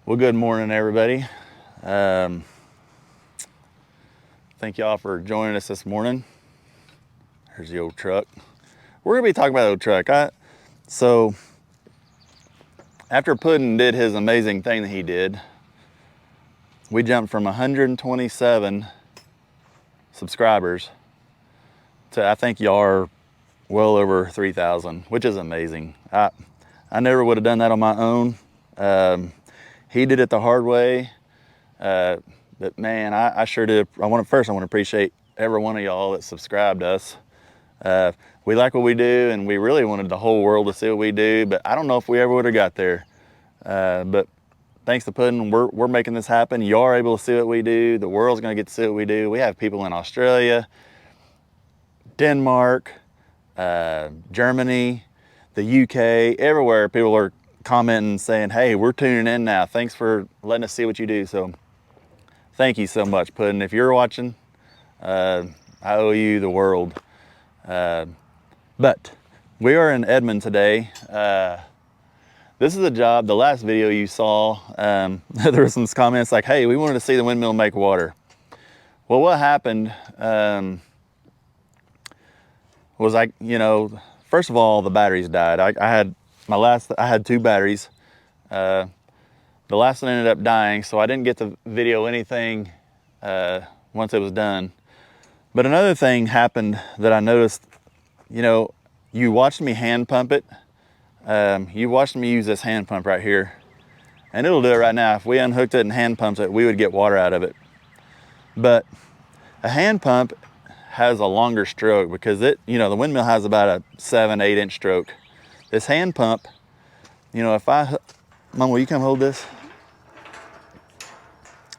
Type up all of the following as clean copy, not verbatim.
Well, good morning, everybody. Thank y'all for joining us this morning. Here's the old truck. We're gonna be talking about the old truck. So after Puddin did his amazing thing that he did, we jumped from 127 subscribers to, I think y'all are well over 3,000, which is amazing. I never would have done that on my own. He did it the hard way, but man, I sure did. I want to appreciate every one of y'all that subscribed to us. We like what we do, and we really wanted the whole world to see what we do, but I don't know if we ever would have got there. But thanks to Puddin, we're making this happen. You are able to see what we do. The world's gonna get to see what we do. We have people in Australia, Denmark, Germany, the UK, everywhere. People are commenting saying, hey, we're tuning in now. Thanks for letting us see what you do. So thank you so much, Puddin. If you're watching, I owe you the world. But we are in Edmond today. This is a job, the last video you saw, there were some comments like, hey, we wanted to see the windmill make water. Well, what happened was first of all, the batteries died. I had two batteries. The last one ended up dying, so I didn't get to video anything once it was done. But another thing happened that I noticed. You watched me hand pump it. You watched me use this hand pump right here, and it'll do it right now. If we unhooked it and hand pumped it, we would get water out of it. But a hand pump has a longer stroke because the windmill has about a 7-8 inch stroke. This hand pump, Mom, will you come hold this?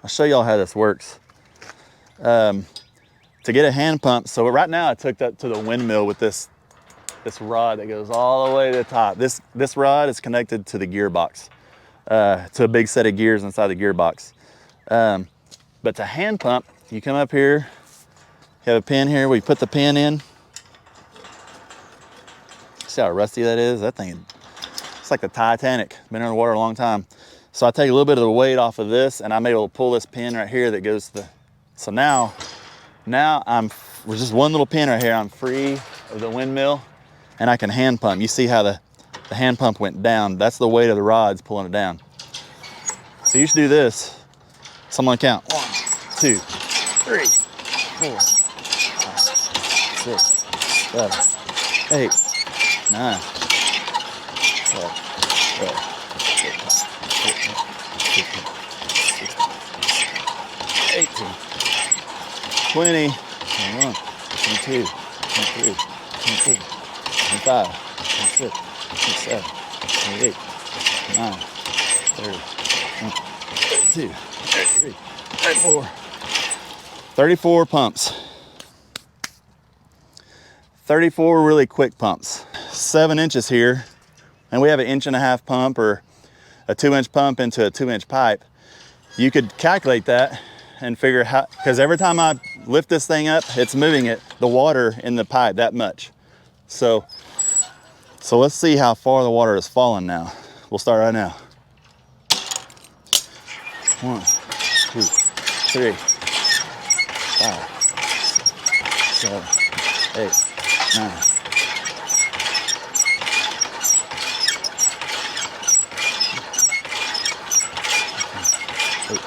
I'll show y'all how this works. To get a hand pump, so right now I took that to the windmill with this rod that goes all the way to the top. This rod is connected to the gearbox, to a big set of gears inside the gearbox. But to hand pump, you come up here, you have a pin here, we put the pin in. See how rusty that is? That thing, it's like the Titanic, been underwater a long time. So I take a little bit of the weight off of this, and I'm able to pull this pin right here that goes to so now with just one little pin right here, I'm free of the windmill, and I can hand pump. You see how the hand pump went down. That's the weight of the rods pulling it down. So you should do this. So I'm gonna count. 1, 2, 3, 4, 5, 6, 7, 8, 9, 12, 18, 20, 21, 22, 23, 24, 25, 26, 27, 28, 29, 30, 32, 33, 34. 34 pumps. 34 really quick pumps. 7 inches here, and we have an 1.5 inch pump or a 2 inch pump into a 2 inch pipe. You could calculate that and figure how, because every time I lift this thing up, it's moving the water in the pipe that much. So let's see how far the water has fallen now. We'll start right now. 1, 2, 3, 5, 7, 8, 9. Eight,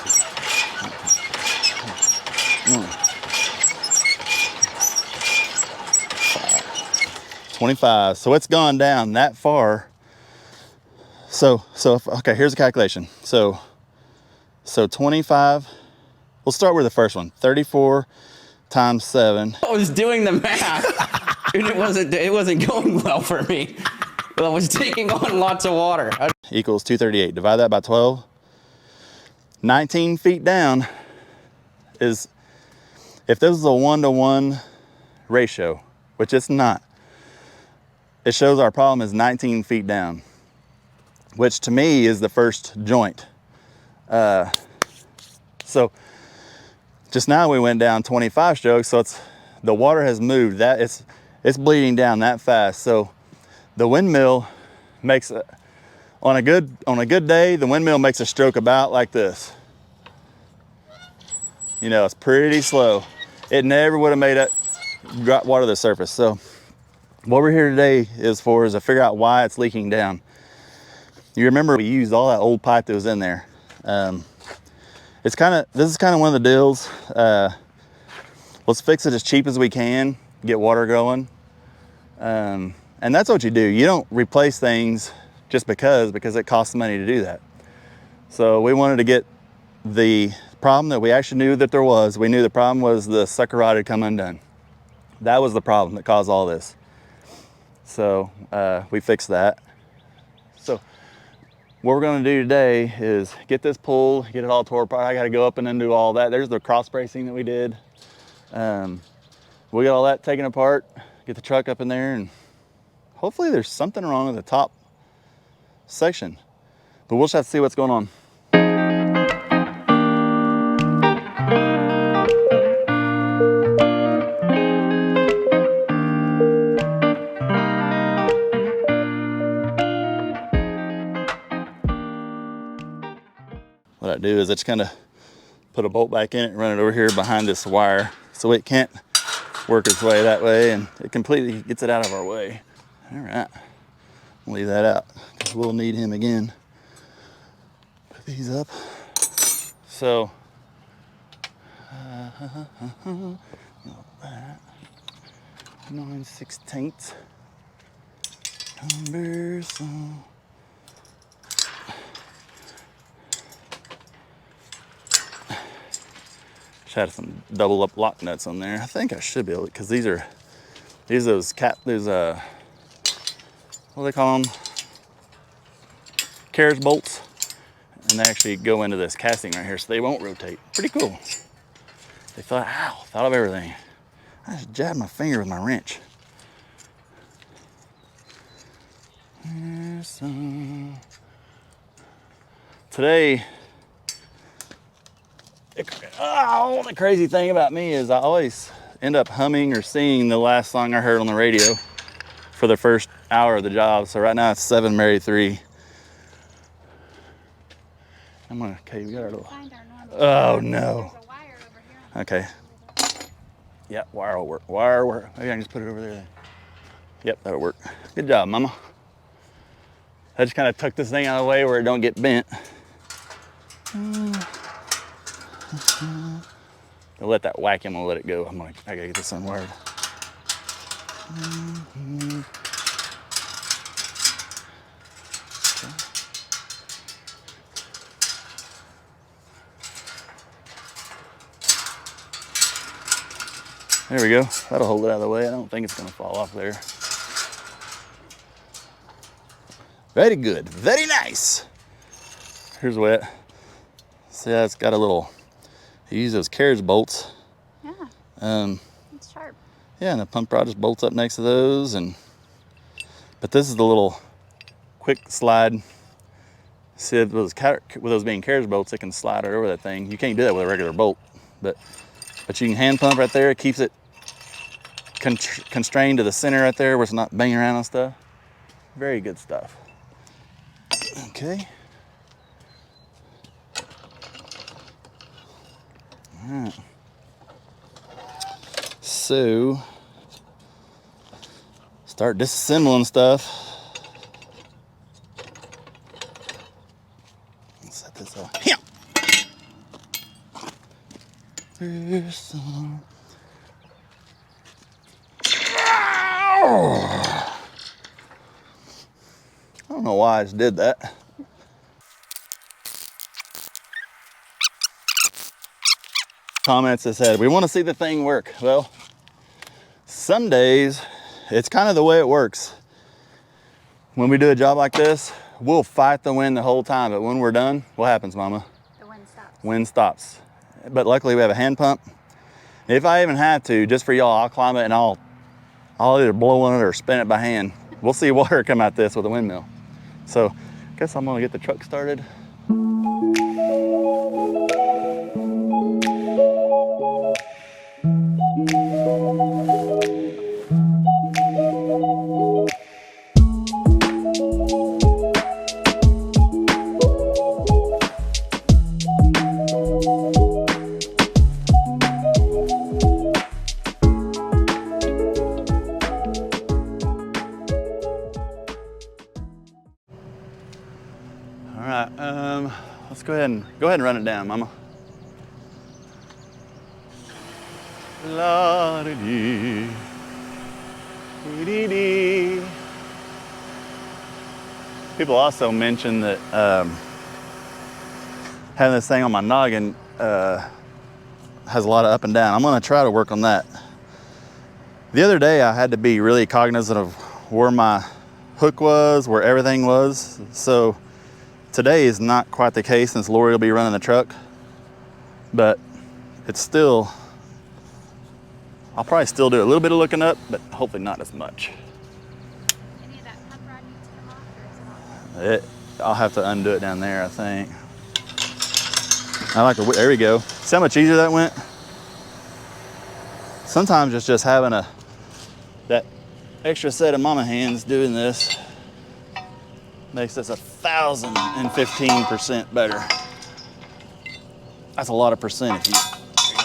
25. So it's gone down that far. Okay, here's the calculation. So 25. We'll start with the first one. 34 times 7. I was doing the math, and it wasn't going well for me. I was taking on lots of water. Equals 238. Divide that by 12. 19 feet down is, if this is a 1-to-1 ratio, which it's not, it shows our problem is 19 feet down, which to me is the first joint. So just now we went down 25 strokes, so the water has moved. It's bleeding down that fast. So the windmill makes On a good day, the windmill makes a stroke about like this. You know, it's pretty slow. It never would have made it water to the surface. So what we're here today is to figure out why it's leaking down. You remember we used all that old pipe that was in there. This is kind of one of the deals. Let's fix it as cheap as we can, get water going. And that's what you do. You don't replace things just because it costs money to do that. So we wanted to get the problem that we actually knew that there was. We knew the problem was the sucker rod had come undone. That was the problem that caused all this. So we fixed that. So what we're gonna do today is get this pulled, get it all tore apart. I gotta go up and undo all that. There's the cross bracing that we did. We got all that taken apart, get the truck up in there, and hopefully there's something wrong with the top section. But we'll just have to see what's going on. What I do is I just kind of put a bolt back in it and run it over here behind this wire so it can't work its way that way, and it completely gets it out of our way. All right, leave that out because we'll need him again. Put these up. So, 9/16 number, so. Just had some double up lock nuts on there. I think I should be able to, because these are those what do they call them? Carriage bolts. And they actually go into this casting right here so they won't rotate. Pretty cool. They thought of everything. I just jabbed my finger with my wrench. There's some. Today, the crazy thing about me is I always end up humming or singing the last song I heard on the radio for the first hour of the job. So right now it's 7 Mary 3. Okay, we got our little. Oh no. There's a wire over here. Okay. Yeah, wire will work. Wire work. Maybe I can just put it over there then. Yep, that'll work. Good job, Mama. I just kind of tuck this thing out of the way where it don't get bent. I'll let that whack him and let it go. I gotta get this unwired. There we go. That'll hold it out of the way. I don't think it's gonna fall off there. Very good. Very nice. Here's wet. See how it's got a little. You use those carriage bolts. Yeah. It's sharp. Yeah, and the pump rod just bolts up next to those, but this is the little quick slide. See, with those being carriage bolts, it can slide right over that thing. You can't do that with a regular bolt, but you can hand pump right there. It keeps it constrained to the center right there where it's not banging around on stuff. Very good stuff. Okay. All right. So, start disassembling stuff. Let's set this up. Yeah. There's some. I don't know why I just did that. Comments that said, we want to see the thing work. Well, some days it's kind of the way it works. When we do a job like this, we'll fight the wind the whole time, but when we're done, what happens, Mama? The wind stops. Wind stops. But luckily we have a hand pump. If I even had to, just for y'all, I'll climb it and I'll either blow on it or spin it by hand. We'll see water come out this with a windmill. So I guess I'm gonna get the truck started. let's go ahead and run it down, Mama. La da dee, dee dee. People also mention that having this thing on my noggin has a lot of up and down. I'm gonna try to work on that. The other day I had to be really cognizant of where my hook was, where everything was. So today is not quite the case since Lori will be running the truck, but it's still, I'll probably still do a little bit of looking up, but hopefully not as much. Any of that pump rod needs to come off, or is it all? I'll have to undo it down there, I think. I like the, there we go. See how much easier that went? Sometimes it's just having that extra set of mama hands doing this makes us 1,015% better. That's a lot of percent if you know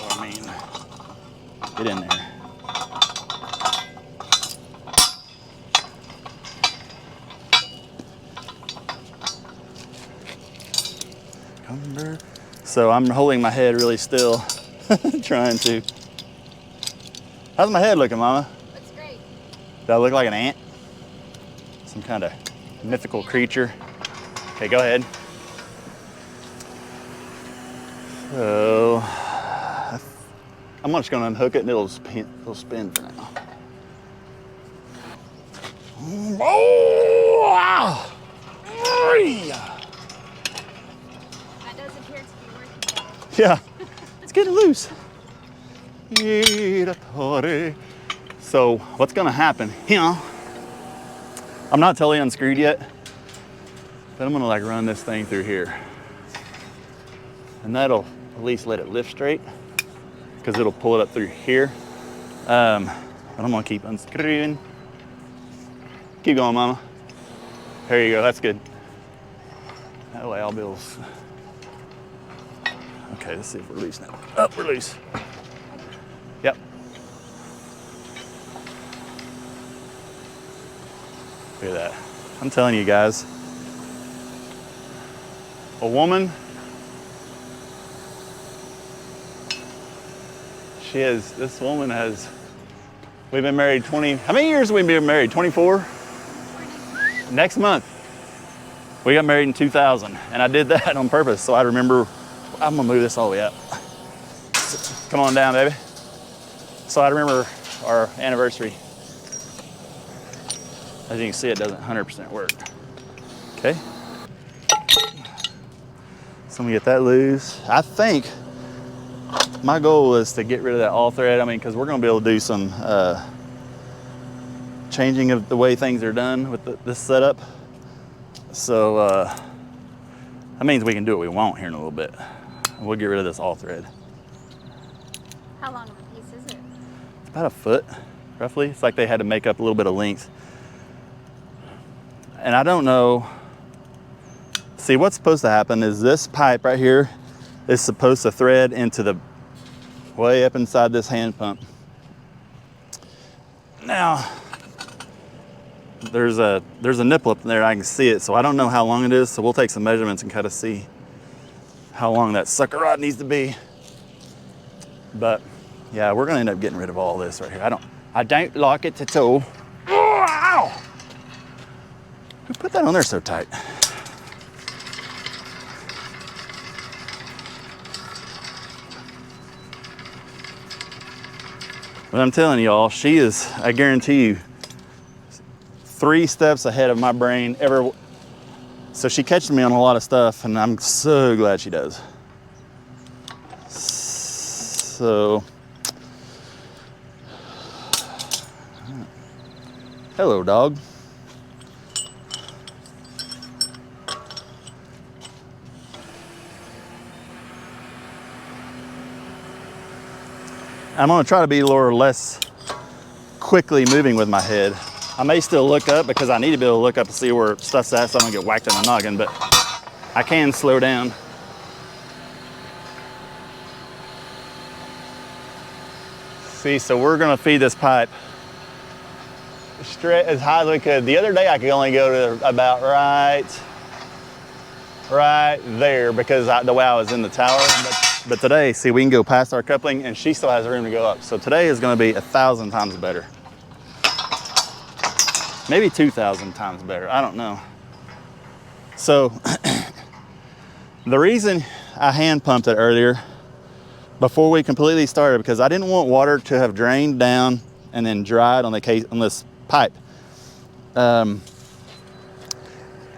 what I mean. Get in there. So I'm holding my head really still, trying to. How's my head looking, Mama? Looks great. Do I look like an ant? Some kind of mythical creature? Okay, go ahead. So, I'm just gonna unhook it and it'll spin for now. Oh, wow. That does appear to be working better. Yeah, it's getting loose. So what's gonna happen here, I'm not totally unscrewed yet, but I'm gonna like run this thing through here. And that'll at least let it lift straight because it'll pull it up through here. But I'm gonna keep unscrewing. Keep going, Mama. There you go, that's good. That way I'll be able to... Okay, let's see if we're loose now. Oh, we're loose. Yep. Look at that. I'm telling you guys, a woman, this woman has, we've been married 20, how many years have we been married? 24? Next month. We got married in 2000, and I did that on purpose, so I remember, I'm gonna move this all the way up. Come on down, baby. So I remember our anniversary. As you can see, it doesn't 100% work. Okay. So I'm gonna get that loose. I think my goal is to get rid of that all thread. I mean, because we're gonna be able to do some changing of the way things are done with this setup. So that means we can do what we want here in a little bit. We'll get rid of this all thread. How long of a piece is it? It's about a foot, roughly. It's like they had to make up a little bit of length. And I don't know, see what's supposed to happen is this pipe right here is supposed to thread into the way up inside this hand pump. Now, there's a nipple up there, I can see it, so I don't know how long it is, so we'll take some measurements and kind of see how long that sucker rod needs to be. But yeah, we're gonna end up getting rid of all this right here. I don't like it at all. Oh, ow! Who put that on there so tight? But I'm telling y'all, she is, I guarantee you, 3 steps ahead of my brain ever. So she catches me on a lot of stuff, and I'm so glad she does. So, hello, dog. I'm gonna try to be a little less quickly moving with my head. I may still look up because I need to be able to look up to see where stuff's at so I don't get whacked in the noggin, but I can slow down. See, so we're gonna feed this pipe straight as high as we could. The other day I could only go to about right right there because the way I was in the tower. But today, see, we can go past our coupling and she still has room to go up. So today is gonna be 1,000 times better. Maybe 2,000 times better, I don't know. So the reason I hand pumped it earlier before we completely started, because I didn't want water to have drained down and then dried on this pipe.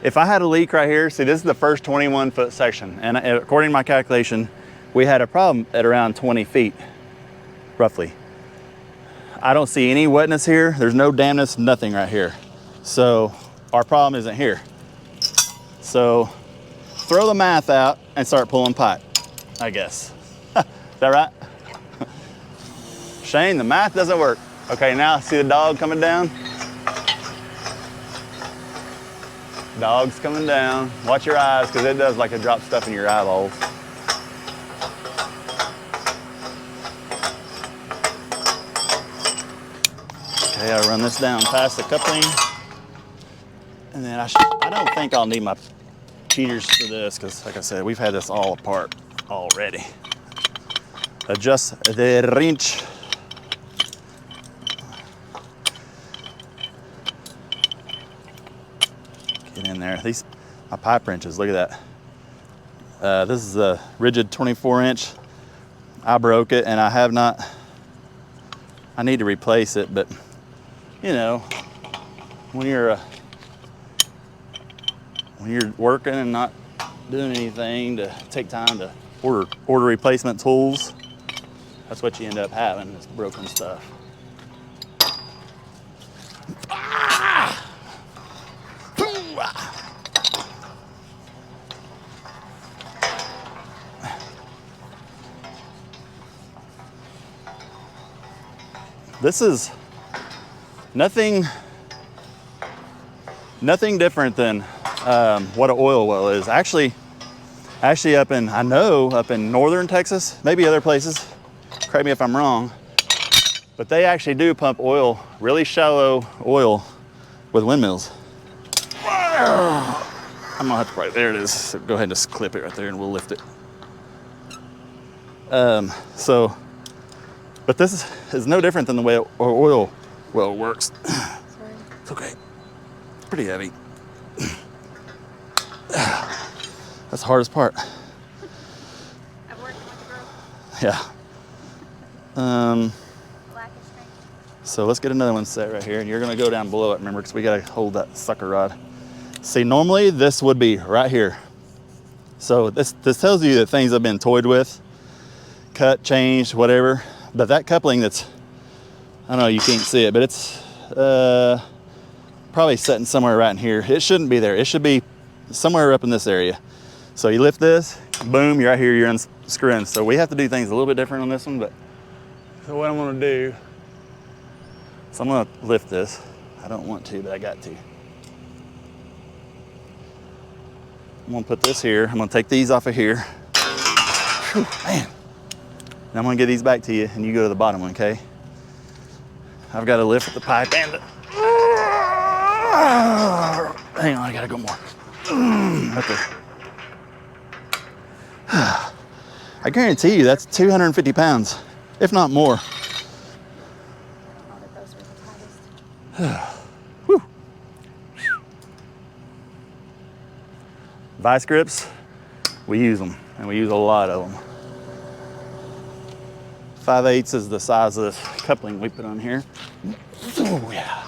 If I had a leak right here, see, this is the first 21-foot section, and according to my calculation, we had a problem at around 20 feet, roughly. I don't see any wetness here. There's no dampness, nothing right here. So our problem isn't here. So throw the math out and start pulling pipe, I guess. Is that right? Shane, the math doesn't work. Okay, now see the dog coming down? Dog's coming down. Watch your eyes, because it does like it drops stuff in your eyeballs. Okay, I run this down past the coupling. And then I don't think I'll need my cheaters for this, because like I said, we've had this all apart already. Adjust the wrench. Get in there. These, my pipe wrenches, look at that. This is a rigid 24-inch. I broke it and I have not, I need to replace it, but you know, when you're working and not doing anything to take time to order replacement tools, that's what you end up having, is broken stuff. This is nothing different than what an oil well is. Actually up in northern Texas, maybe other places, correct me if I'm wrong, but they actually do pump oil, really shallow oil with windmills. I'm gonna have to, right there it is. So go ahead and just clip it right there and we'll lift it. But this is no different than the way an oil well works. Sorry. It's okay. It's pretty heavy. That's the hardest part. I'm working with a girl. Yeah. Black is strength. So let's get another one set right here, and you're gonna go down below it, remember, because we gotta hold that sucker rod. See, normally this would be right here. So this tells you that things have been toyed with, cut, changed, whatever. But that coupling that's, I don't know, you can't see it, but it's probably sitting somewhere right in here. It shouldn't be there. It should be somewhere up in this area. So you lift this, boom, you're right here, you're unscrewing. So we have to do things a little bit different on this one, but so what I'm gonna do, so I'm gonna lift this. I don't want to, but I got to. I'm gonna put this here. I'm gonna take these off of here. Whew, man. Now I'm gonna get these back to you and you go to the bottom one, okay? I've got to lift the pipe and hang on, I gotta go more. Okay. I guarantee you that's 250 pounds, if not more. Oh, that those were the tightest. Whew. Vice grips, we use them, and we use a lot of them. 5/8 is the size of this coupling we put on here. Oh yeah.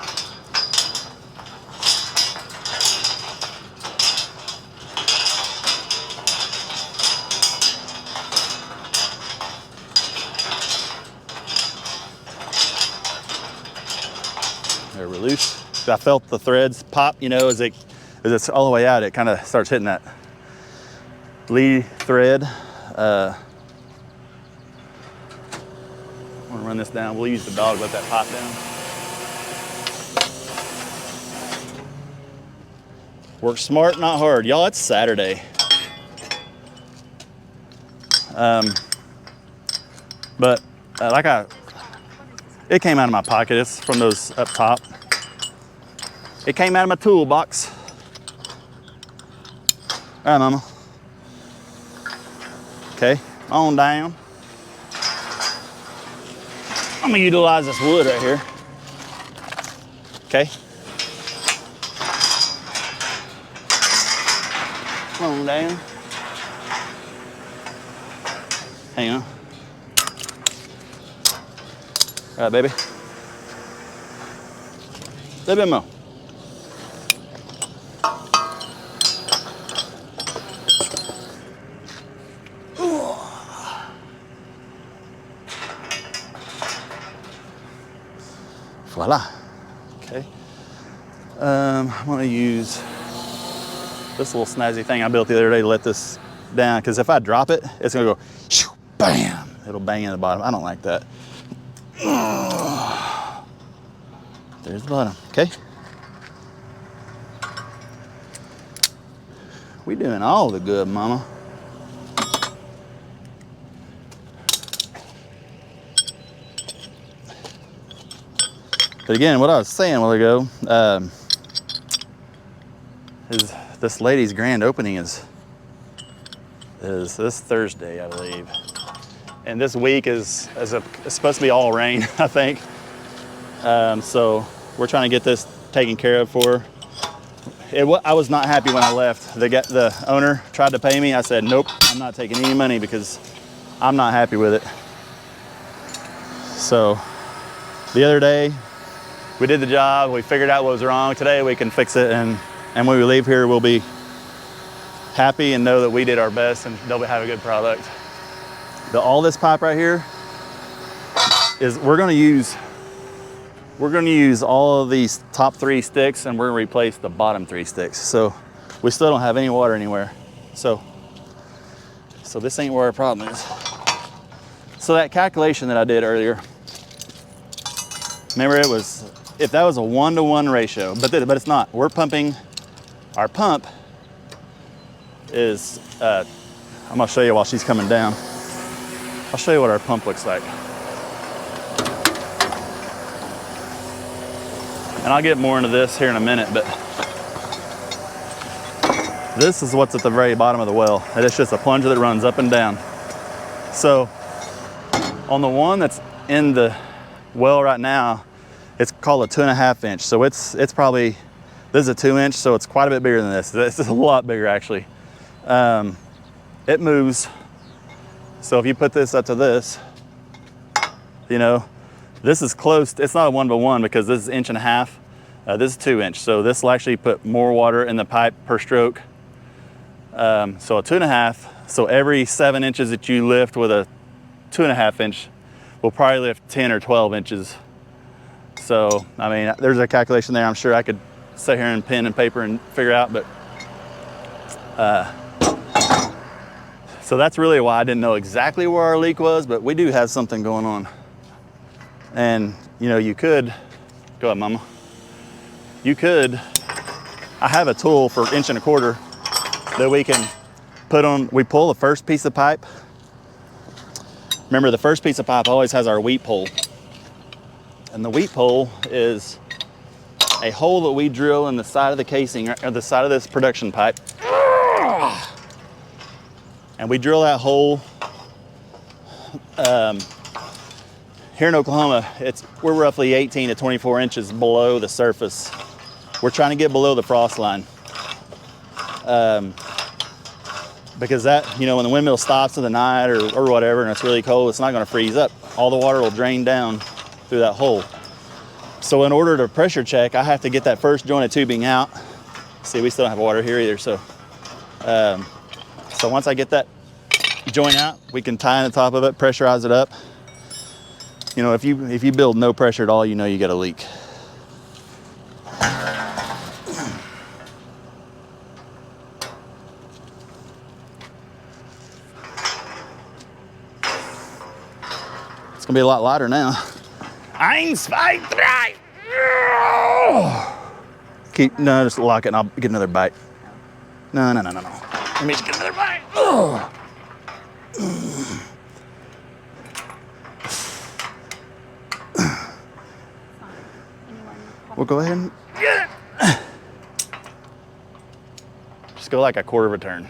They're loose. I felt the threads pop, you know, as it's all the way out, it kind of starts hitting that lead thread. I'm gonna run this down. We'll use the dog, let that pop down. Work smart, not hard. Y'all, it's Saturday. But it came out of my pocket. It's from those up top. It came out of my toolbox. All right, mama. Okay, on down. I'm gonna utilize this wood right here. Okay. On down. Hang on. All right, baby. A little bit more. Voila. Okay. I'm gonna use this little snazzy thing I built the other day to let this down, because if I drop it, it's gonna go shoo, bam. It'll bang in the bottom. I don't like that. There's the bottom. Okay. We doing all the good, mama. But again, what I was saying a while ago is this lady's grand opening is this Thursday, I believe. And this week is supposed to be all rain, I think. So we're trying to get this taken care of for her. I was not happy when I left. The owner tried to pay me. I said, nope, I'm not taking any money because I'm not happy with it. So the other day, we did the job, we figured out what was wrong. Today we can fix it, and when we leave here, we'll be happy and know that we did our best and they'll have a good product. All this pipe right here is we're gonna use all of these top 3 sticks, and we're gonna replace the bottom 3 sticks. So we still don't have any water anywhere. So this ain't where our problem is. So that calculation that I did earlier, remember it was, if that was a 1-to-1 ratio, but it's not. We're pumping, our pump is, I'm gonna show you while she's coming down. I'll show you what our pump looks like. And I'll get more into this here in a minute, but this is what's at the very bottom of the well. And it's just a plunger that runs up and down. So on the one that's in the well right now, it's called a 2.5 inch. So it's probably, this is a 2 inch, so it's quite a bit bigger than this. This is a lot bigger actually. It moves. So if you put this up to this, you know, this is close. It's not a 1-to-1 because this is 1.5 inch. This is 2 inch. So this will actually put more water in the pipe per stroke. So a 2.5. So every 7 inches that you lift with a 2.5 inch will probably lift 10 or 12 inches. So, I mean, there's a calculation there. I'm sure I could sit here and pen and paper and figure out, but so that's really why I didn't know exactly where our leak was, but we do have something going on. And, you know, you could, go ahead, mama. You could, I have a tool for 1.25 inches that we can put on, we pull the first piece of pipe. Remember, the first piece of pipe always has our weep hole. And the weep hole is a hole that we drill in the side of the casing, or the side of this production pipe. And we drill that hole. Here in Oklahoma, we're roughly 18 to 24 inches below the surface. We're trying to get below the frost line. Because that, you know, when the windmill stops in the night or whatever, and it's really cold, it's not gonna freeze up. All the water will drain down through that hole. So in order to pressure check, I have to get that first joint of tubing out. See, we still don't have water here either, so. So once I get that joint out, we can tie in the top of it, pressurize it up. You know, if you build no pressure at all, you know you got a leak. It's gonna be a lot lighter now. No, just lock it and I'll get another bite. No. Let me just get another bite. We'll go ahead and get it. Just go like a quarter of a turn.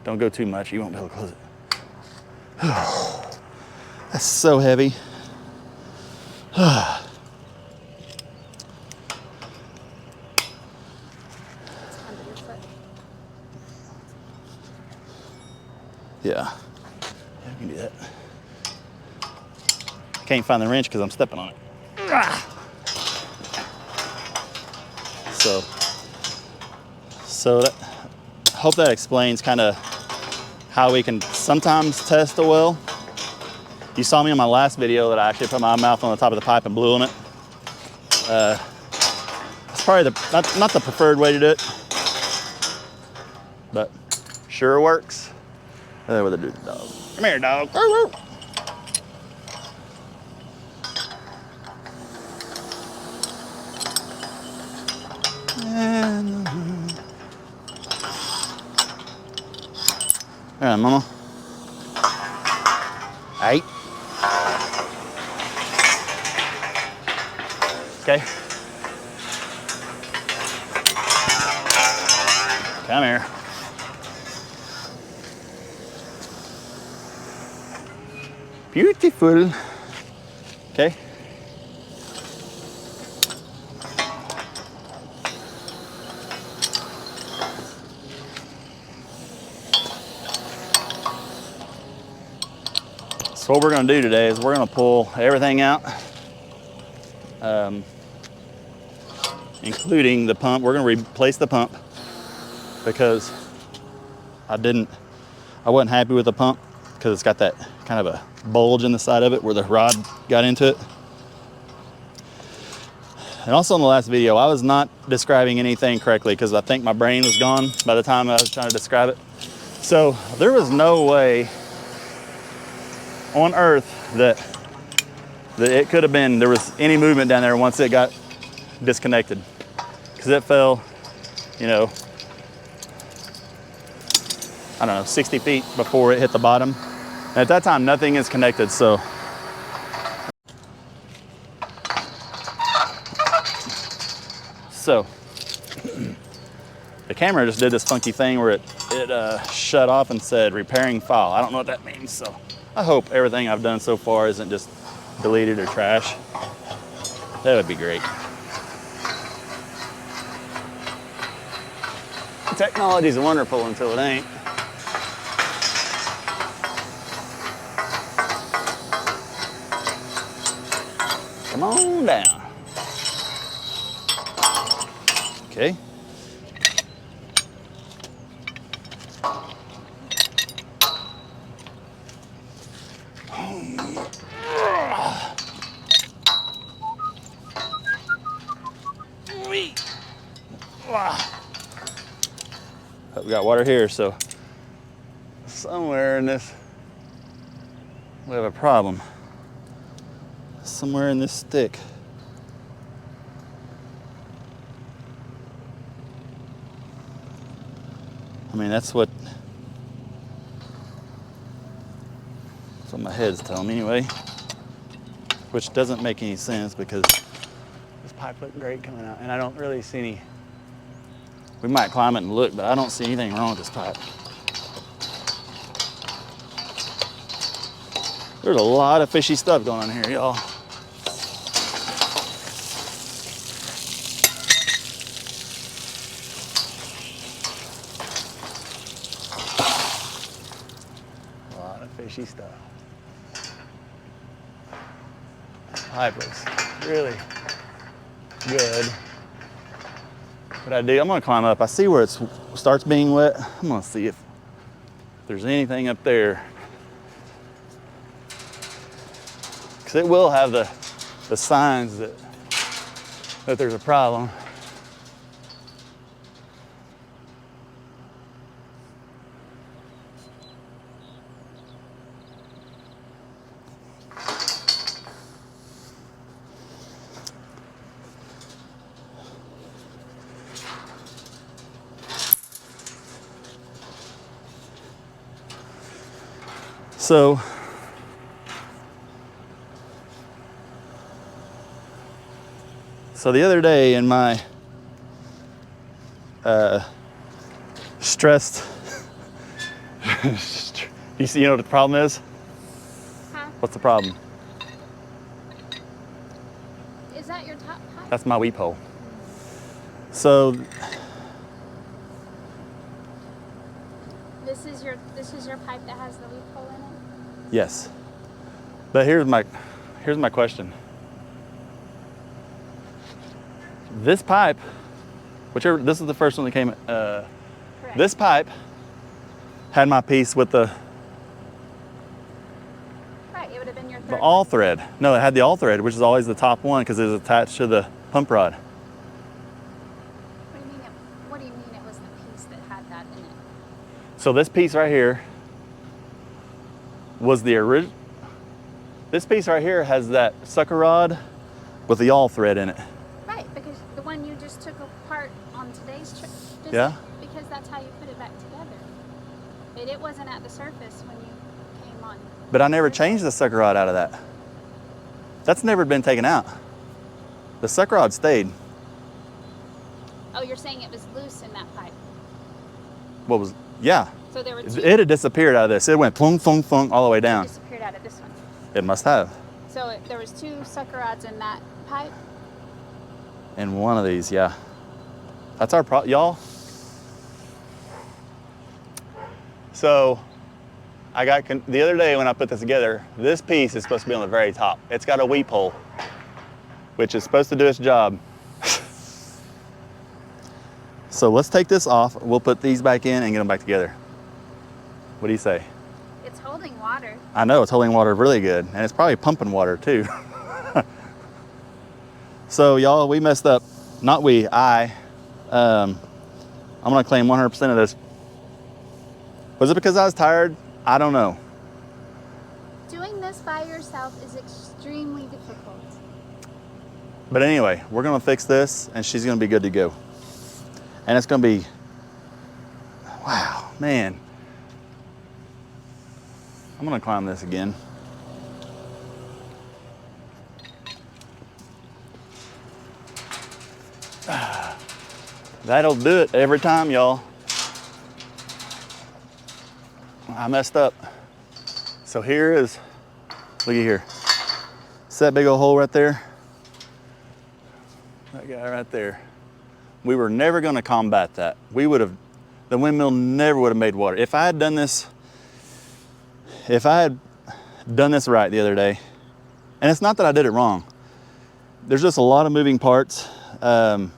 Don't go too much, you won't be able to close it. That's so heavy. Under your foot. Yeah. I can do that. I can't find the wrench because I'm stepping on it. So that, hope that explains kind of how we can sometimes test a well. You saw me in my last video that I actually put my mouth on the top of the pipe and blew on it. It's probably not the preferred way to do it, but sure works. What to do, dog? Come here, dog. All right, mama. Hey. Okay. Come here. Beautiful. Okay. So what we're going to do today is we're going to pull everything out, including the pump. We're going to replace the pump because I wasn't happy with the pump because it's got that kind of a bulge in the side of it where the rod got into it. And also in the last video, I was not describing anything correctly because I think my brain was gone by the time I was trying to describe it. So there was no way on earth that it could have been, there was any movement down there once it got disconnected. Because it fell, you know, I don't know, 60 feet before it hit the bottom. And at that time, nothing is connected, so. So, the camera just did this funky thing where it shut off and said repairing file. I don't know what that means, so I hope everything I've done so far isn't just deleted or trash. That would be great. Technology's wonderful until it ain't. Come on down. Okay. We got water here, so somewhere in this, we have a problem. Somewhere in this stick. I mean, that's what my head's telling me anyway, which doesn't make any sense because this pipe looked great coming out and I don't really see any. We might climb it and look, but I don't see anything wrong with this pipe. There's a lot of fishy stuff going on here, y'all. A lot of fishy stuff. Pipe looks really good. What I do, I'm gonna climb up. I see where it starts being wet. I'm gonna see if there's anything up there. Because it will have the signs that there's a problem. So the other day in my stressed, you know what the problem is? What's the problem? Is that your top pipe? That's my weep hole. So This is your pipe that has the weep hole in it? yes. But here's my question. This pipe, this is the first one that came, Correct. this pipe had my piece with the Right, it would have been your the third all thread. No, it had the all thread, which is always the top one because it was attached to the pump rod. What do you mean it was the piece that had that in it? So this piece right here was the original. This piece right here has that sucker rod with the all thread in it. Right, because the one you just took apart on today's trip. Yeah. Because that's how you put it back together. It wasn't at the surface when you came on. But I never changed the sucker rod out of that. That's never been taken out. The sucker rod stayed. Oh, you're saying it was loose in that pipe. Yeah. So there were two. It had disappeared out of this. It went plung, plung, plung all the way down. Disappeared out of this one. It must have. So there was two sucker rods in that pipe. In one of these, yeah. That's our problem, y'all. So I got, the other day when I put this together, this piece is supposed to be on the very top. It's got a weep hole, which is supposed to do its job. So let's take this off. We'll put these back in and get them back together. What do you say? It's holding water. I know it's holding water really good, and it's probably pumping water too. So y'all, we messed up. Not we, I'm gonna claim 100% of this. Was it because I was tired? I don't know. Doing this by yourself is extremely difficult. But anyway, we're gonna fix this and she's gonna be good to go. And it's gonna be, wow, man. I'm gonna climb this again. That'll do it every time, y'all. I messed up. So here is, look at here. See that big old hole right there? That guy right there. We were never gonna combat that. The windmill never would have made water. If I had done this right the other day, and it's not that I did it wrong, there's just a lot of moving parts. And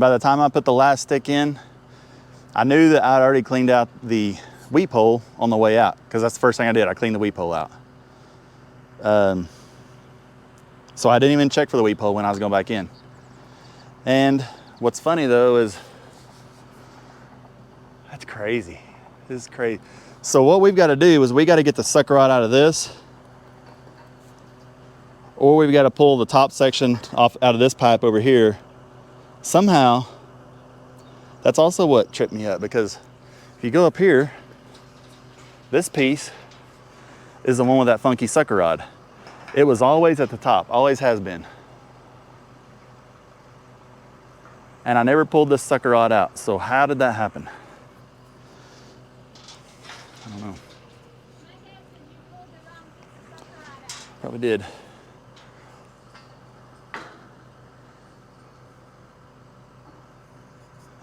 by the time I put the last stick in, I knew that I'd already cleaned out the weep hole on the way out, because that's the first thing I did. I cleaned the weep hole out. So I didn't even check for the weep hole when I was going back in. And what's funny though is, that's crazy. This is crazy. So what we've got to do is we got to get the sucker rod out of this, or we've got to pull the top section off out of this pipe over here. Somehow, that's also what tripped me up, because if you go up here, this piece is the one with that funky sucker rod. It was always at the top, always has been. And I never pulled this sucker rod out. So how did that happen? I don't know. Probably did.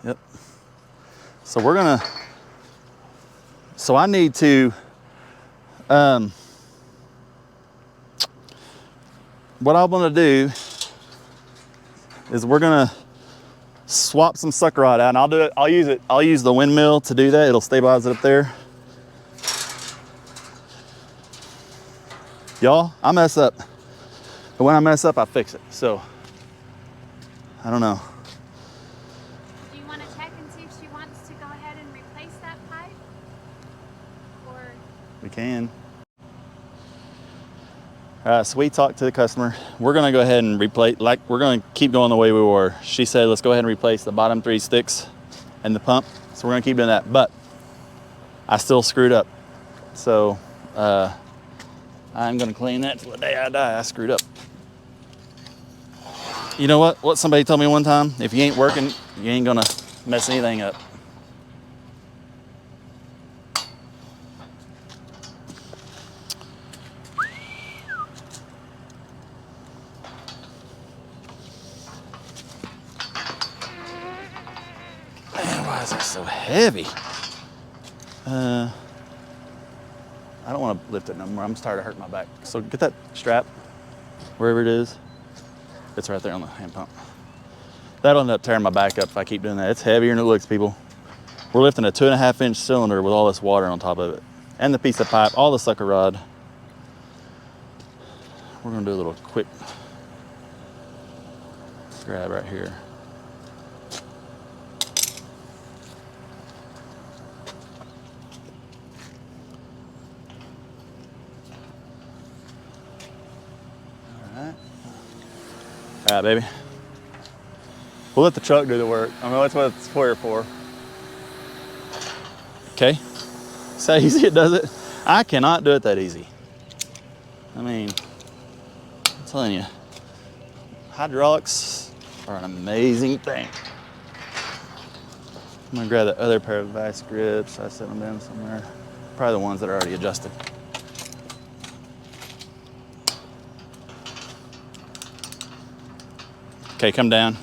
Yep. So we're gonna, so I need to, what I'm gonna do is we're gonna swap some sucker rod out, and I'll use the windmill to do that. It'll stabilize it up there. Y'all, I mess up. But when I mess up, I fix it. So, I don't know. Do you want to check and see if she wants to go ahead and replace that pipe? Or We can. All right, so we talked to the customer. We're gonna go ahead and replace, we're gonna keep going the way we were. She said, let's go ahead and replace the bottom 3 sticks and the pump. So we're gonna keep doing that, but I still screwed up. So I'm gonna claim that till the day I die. I screwed up. You know what somebody told me one time? If you ain't working, you ain't gonna mess anything up. so heavy. I don't want to lift it no more. I'm tired of hurting my back. So get that strap, wherever it is. It's right there on the hand pump. That'll end up tearing my back up if I keep doing that. It's heavier than it looks, people. We're lifting a 2.5-inch cylinder with all this water on top of it. And the piece of pipe, all the sucker rod. We're gonna do a little quick grab right here. All right, baby. We'll let the truck do the work. I mean, that's what it's for. Okay. See how easy it does it? I cannot do it that easy. I mean, I'm telling you, hydraulics are an amazing thing. I'm gonna grab the other pair of vice grips. I set them down somewhere. Probably the ones that are already adjusted. Okay, come down.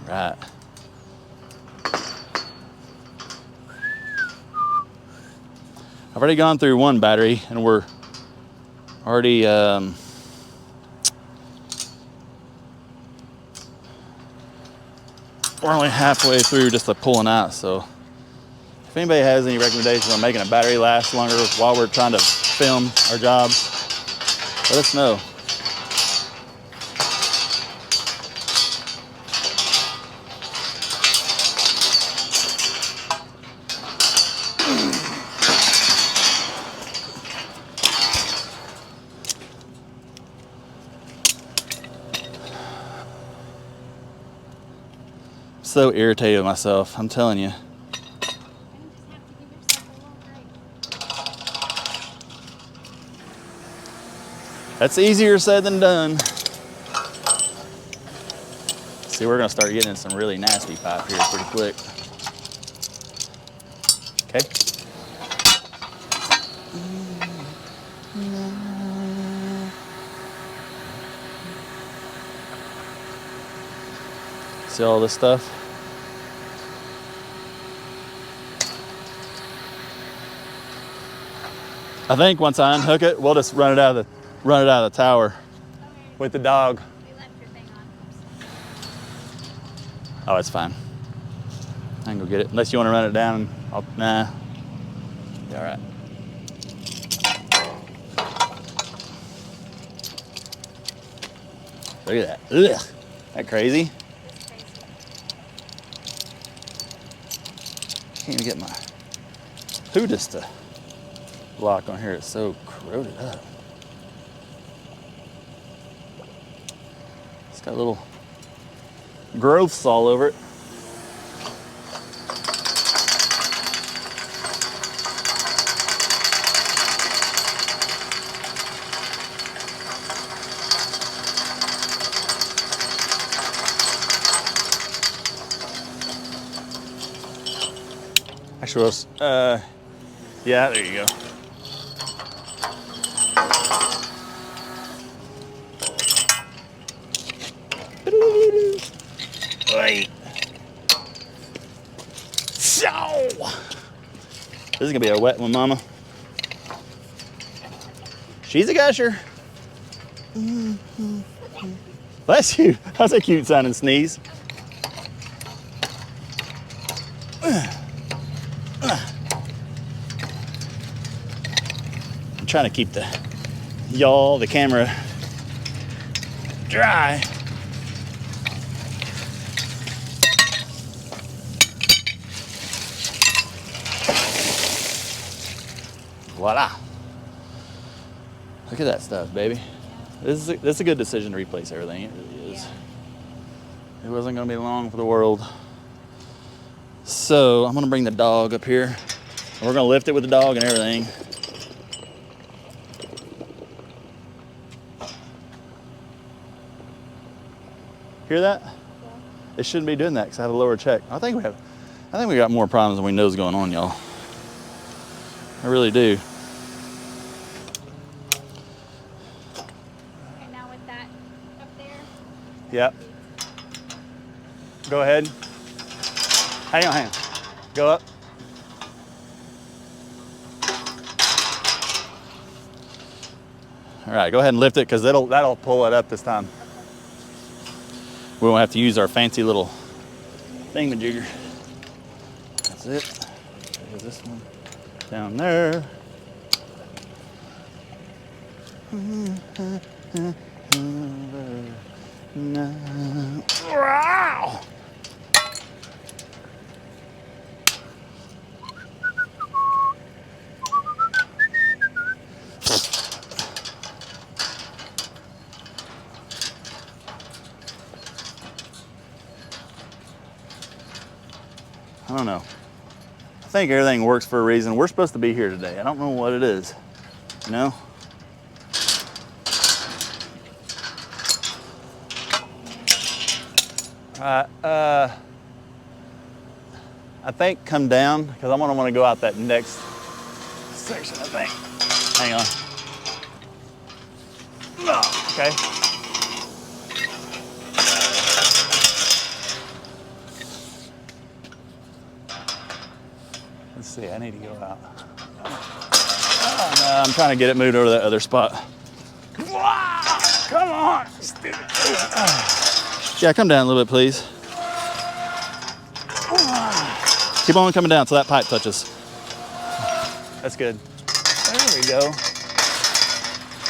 Right. I've already gone through one battery and we're already we're only halfway through just the pulling out. So if anybody has any recommendations on making a battery last longer while we're trying to film our jobs, let us know. So irritated with myself, I'm telling you. That's easier said than done. See, we're gonna start getting in some really nasty pipe here pretty quick. Okay. See all this stuff? I think once I unhook it, we'll just run it out of the tower. Okay. With the dog. We left your thing on. Oh, it's fine. I can go get it. Unless you want to run it down. Nah. Be all right. Look at that. Ugh. That crazy? It's crazy. Can't even get my hoodus to lock on here. It's so corroded up. It's got little growths all over it. Actually, yeah, there you go. Wait. So, this is gonna be a wet one, Mama. She's a gusher. Bless you. That's a cute sounding sneeze. I'm trying to keep the camera dry. Voila. Look at that stuff, baby. This is a good decision to replace everything. It really is. It wasn't gonna be long for the world. So I'm gonna bring the dog up here. And we're gonna lift it with the dog and everything. Hear that? Yeah. It shouldn't be doing that because I have a lower check. I think we got more problems than we know is going on, y'all. I really do. Okay, now with that up there, Yep. Go ahead. Hang on, hang on. Go up. All right, go ahead and lift it because that'll pull it up this time. We won't have to use our fancy little thingamajigger. That's it. There's this one down there. Wow! I don't know. I think everything works for a reason. We're supposed to be here today. I don't know what it is, you know? I think come down, because I'm gonna want to go out that next section, I think. Hang on. Oh, okay. Let's see, I need to go out. Oh, no, I'm trying to get it moved over to that other spot. Wow, come on. Yeah, come down a little bit, please. Keep on coming down till that pipe touches. That's good. There we go.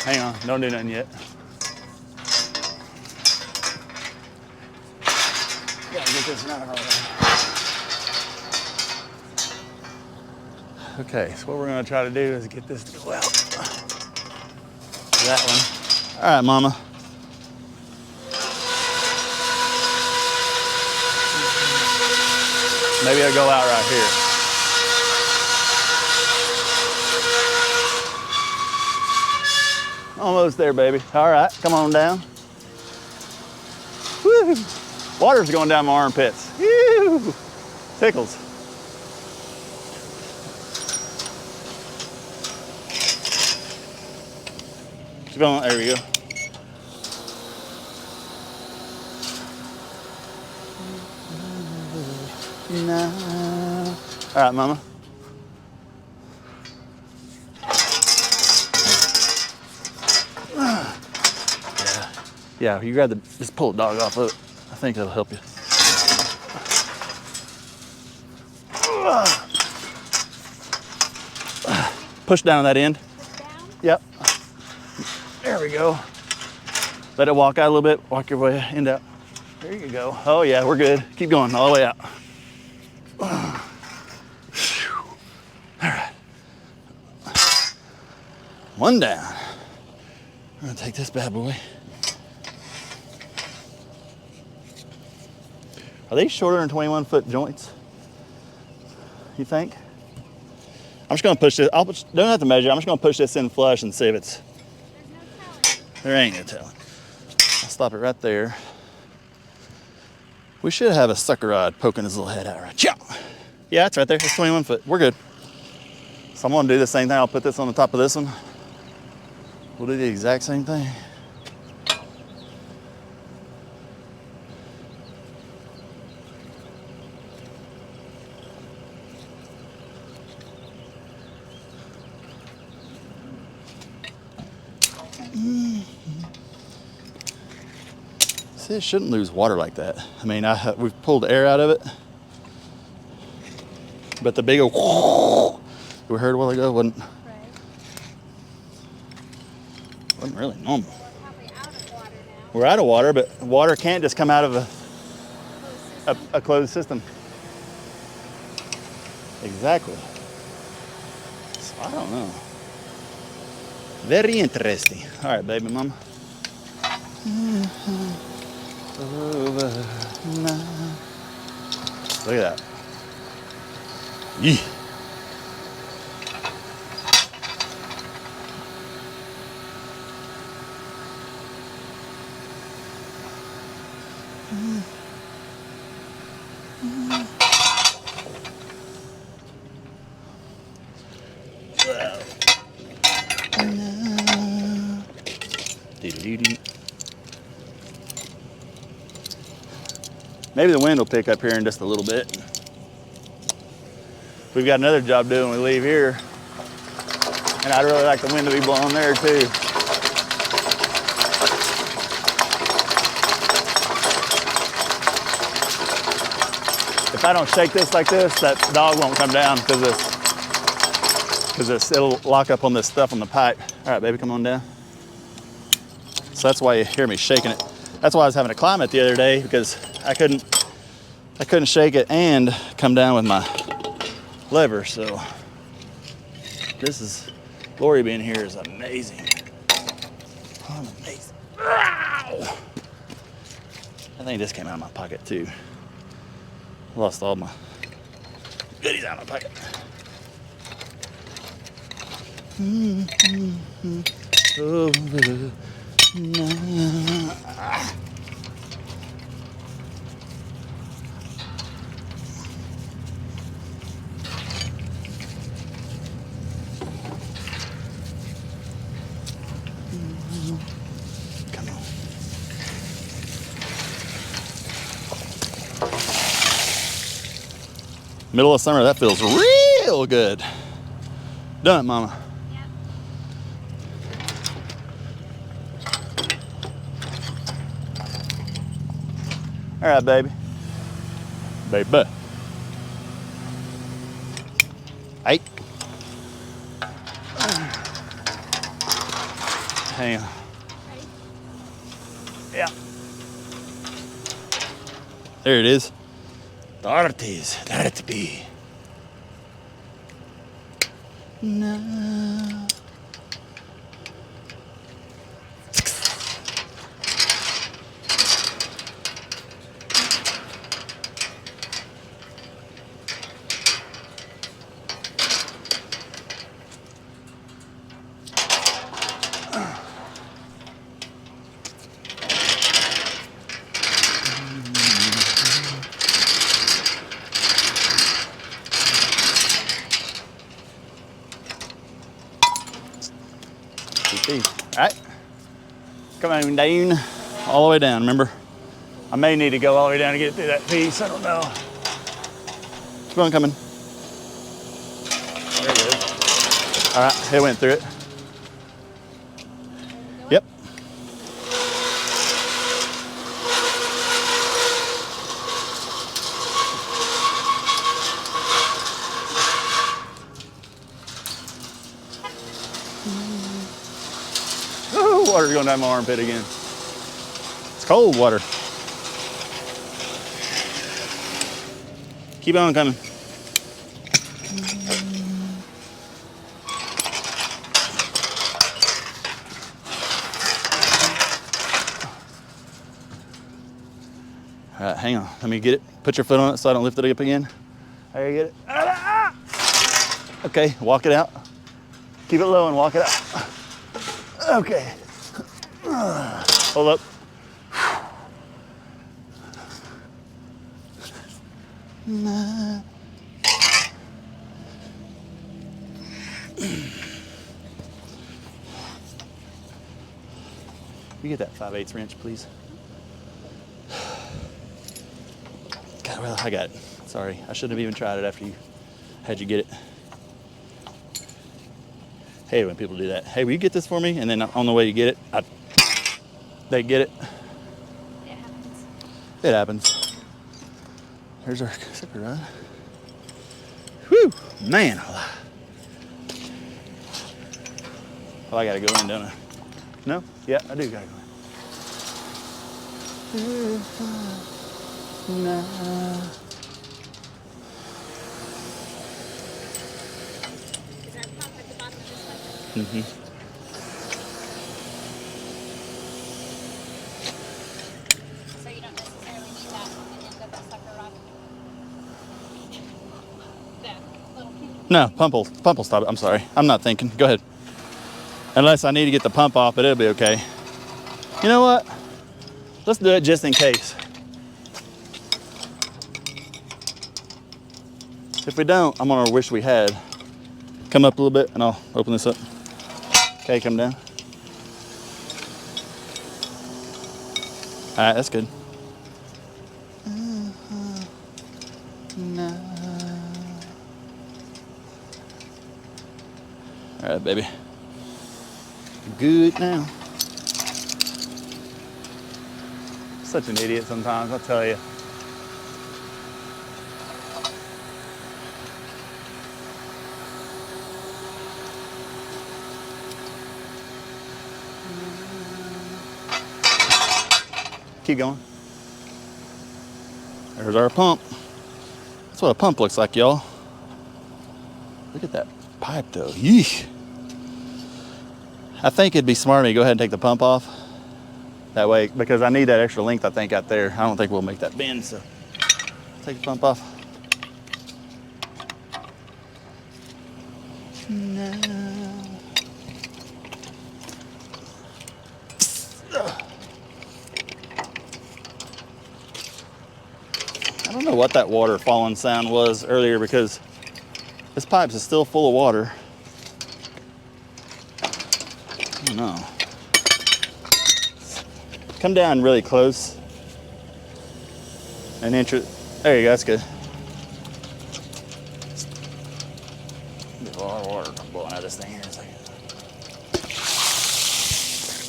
Hang on, don't do nothing yet. Gotta get this one out of the way. Okay, so what we're gonna try to do is get this to go out. That one. All right, Mama. Maybe I'll go out right here. Almost there, baby. All right, come on down. Woo! Water's going down my armpits. Woo! Tickles. Keep on, there we go. No. All right, Mama. Yeah, you grab just pull the dog off of it. I think that'll help you. Push down on that end. Push down. Yep. There we go. Let it walk out a little bit. Walk your way, end out. There you go. Oh yeah, we're good. Keep going all the way out. All right. One down. I'm gonna take this bad boy. Are they shorter than 21-foot joints? You think? I'm just gonna push this. Don't have to measure. I'm just gonna push this in flush and see if it's. There's no telling. There ain't no telling. I'll stop it right there. We should have a sucker rod poking his little head out right. Yeah, it's right there. It's 21 foot. We're good. So I'm gonna do the same thing. I'll put this on the top of this one. We'll do the exact same thing. See, it shouldn't lose water like that. I mean, we've pulled air out of it, but the big old we heard a while ago wasn't really normal. We're probably out of water now. We're out of water, but water can't just come out of a closed system. Exactly. So I don't know. Very interesting. All right, baby mama. Over now. Look at that. Yee. Maybe the wind will pick up here in just a little bit. We've got another job to do when we leave here. And I'd really like the wind to be blowing there too. If I don't shake this like this, that dog won't come down because it'll lock up on this stuff on the pipe. All right, baby, come on down. So that's why you hear me shaking it. That's why I was having to climb it the other day, because I couldn't shake it and come down with my lever. So this is, Lori being here is amazing. I'm amazing. Ow! I think this came out of my pocket too. Lost all my goodies out of my pocket. Come on. Middle of summer, that feels real good. Done it, Mama. Yep. All right, baby. Baby. Hey. Hang on. Ready? Yeah. There it is. Tarties. Tartby. No. All right, come on down, all the way down, remember? I may need to go all the way down to get through that piece, I don't know. Keep on coming. There it is. All right, it went through it. Yep. Oh, water's going down my armpit again. It's cold water. Keep on coming. All right, hang on. Let me get it. Put your foot on it so I don't lift it up again. There, you get it. Okay, walk it out. Keep it low and walk it out. Okay. Hold up. You get that 5/8 wrench, please. God, well, I got it. Sorry, I shouldn't have even tried it after you had you get it. Hey, when people do that. Hey, will you get this for me? And then on the way you get it, they get it. It happens. It happens. There's our sucker rod. Whew, man. Oh, I gotta go in, don't I? No? Yeah, I do gotta go in. No. Is there a pump at the bottom of this one? Mm-hmm. So you don't necessarily need that on the end of that sucker rod. That little pink. No, pump will stop it. I'm sorry. I'm not thinking. Go ahead. Unless I need to get the pump off, but it'll be okay. You know what? Let's do it just in case. If we don't, I'm gonna wish we had. Come up a little bit and I'll open this up. Okay, come down. All right, that's good. All right, baby. Good now. Such an idiot sometimes, I'll tell you. Keep going. There's our pump. That's what a pump looks like, y'all. Look at that pipe though. Yeesh. I think it'd be smart of me to go ahead and take the pump off. That way, because I need that extra length, I think, out there. I don't think we'll make that bend, so take the pump off. No. I don't know what that water falling sound was earlier because this pipe is still full of water. I don't know. Come down really close. An inch. There you go, that's good. Get a lot of water blowing out of this thing here in a second.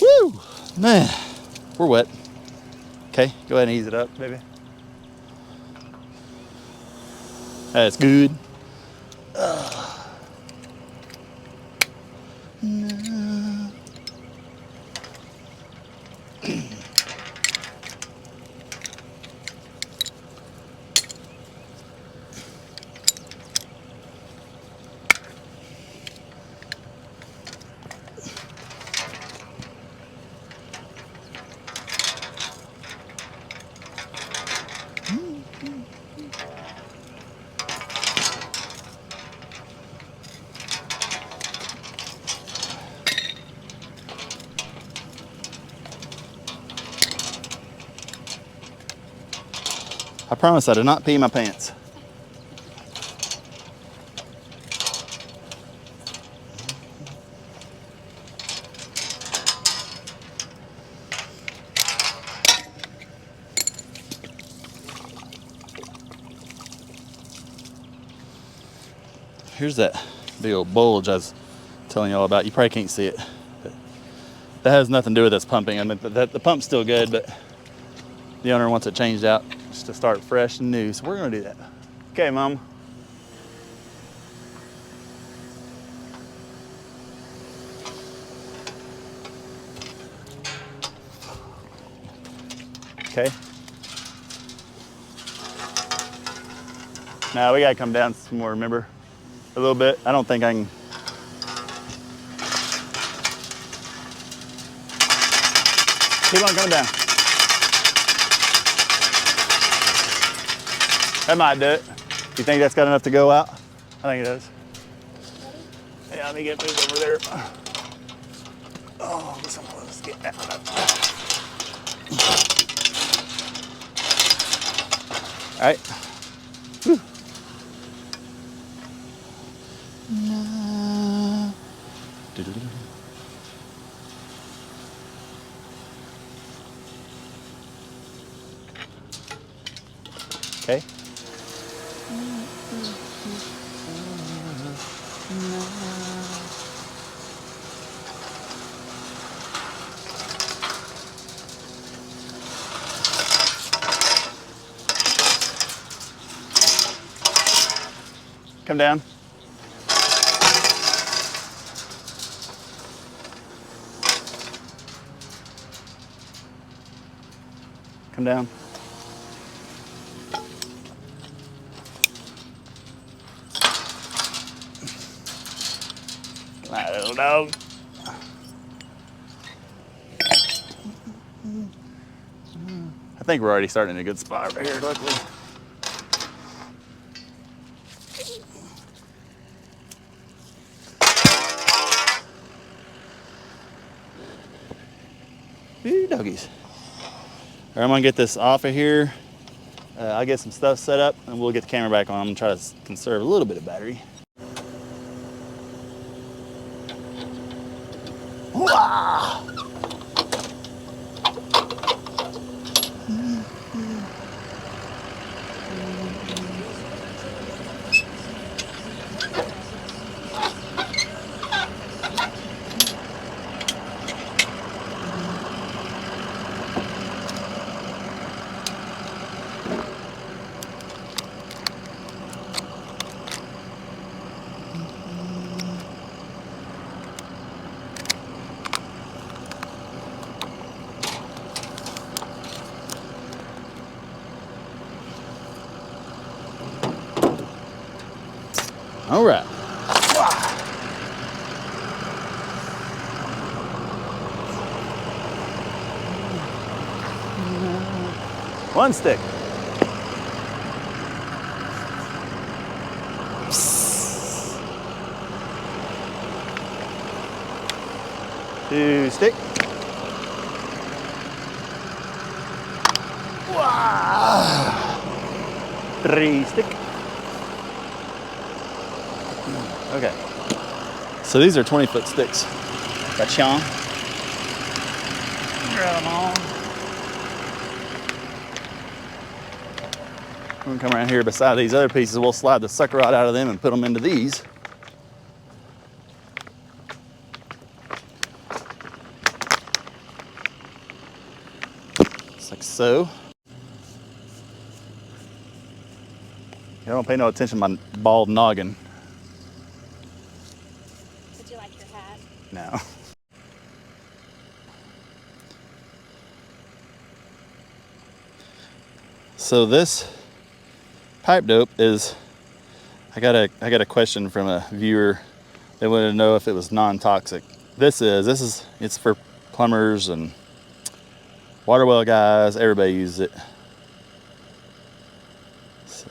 Woo! Man, we're wet. Okay, go ahead and ease it up, baby. That's good. No. I promise I did not pee my pants. Here's that big old bulge I was telling y'all about. You probably can't see it. But that has nothing to do with us pumping. I mean, the pump's still good, but the owner wants it changed out just to start fresh and new. So we're gonna do that. Okay, Mom. Okay. Now we gotta come down some more, remember? A little bit. I don't think I can. Keep on coming down. That might do it. You think that's got enough to go out? I think it does. Yeah, let me get moved over there. Oh, let's get that one up. All right. Whew. No. Okay. Come down. Come down. Come on, little dog. I think we're already starting in a good spot right here, luckily. Ooh, doggies. All right, I'm gonna get this off of here. I'll get some stuff set up and we'll get the camera back on. I'm gonna try to conserve a little bit of battery. Wow. All right. One stick. Two stick. Three stick. Okay. So these are 20-foot sticks. Gotcha. Grab them all. We're gonna come around here beside these other pieces. We'll slide the sucker rod out of them and put them into these. Just like so. I don't pay no attention to my bald noggin. Would you like your hat? No. So this pipe dope is, I got a question from a viewer. They wanted to know if it was non-toxic. This is, it's for plumbers and water well guys. Everybody uses it. So.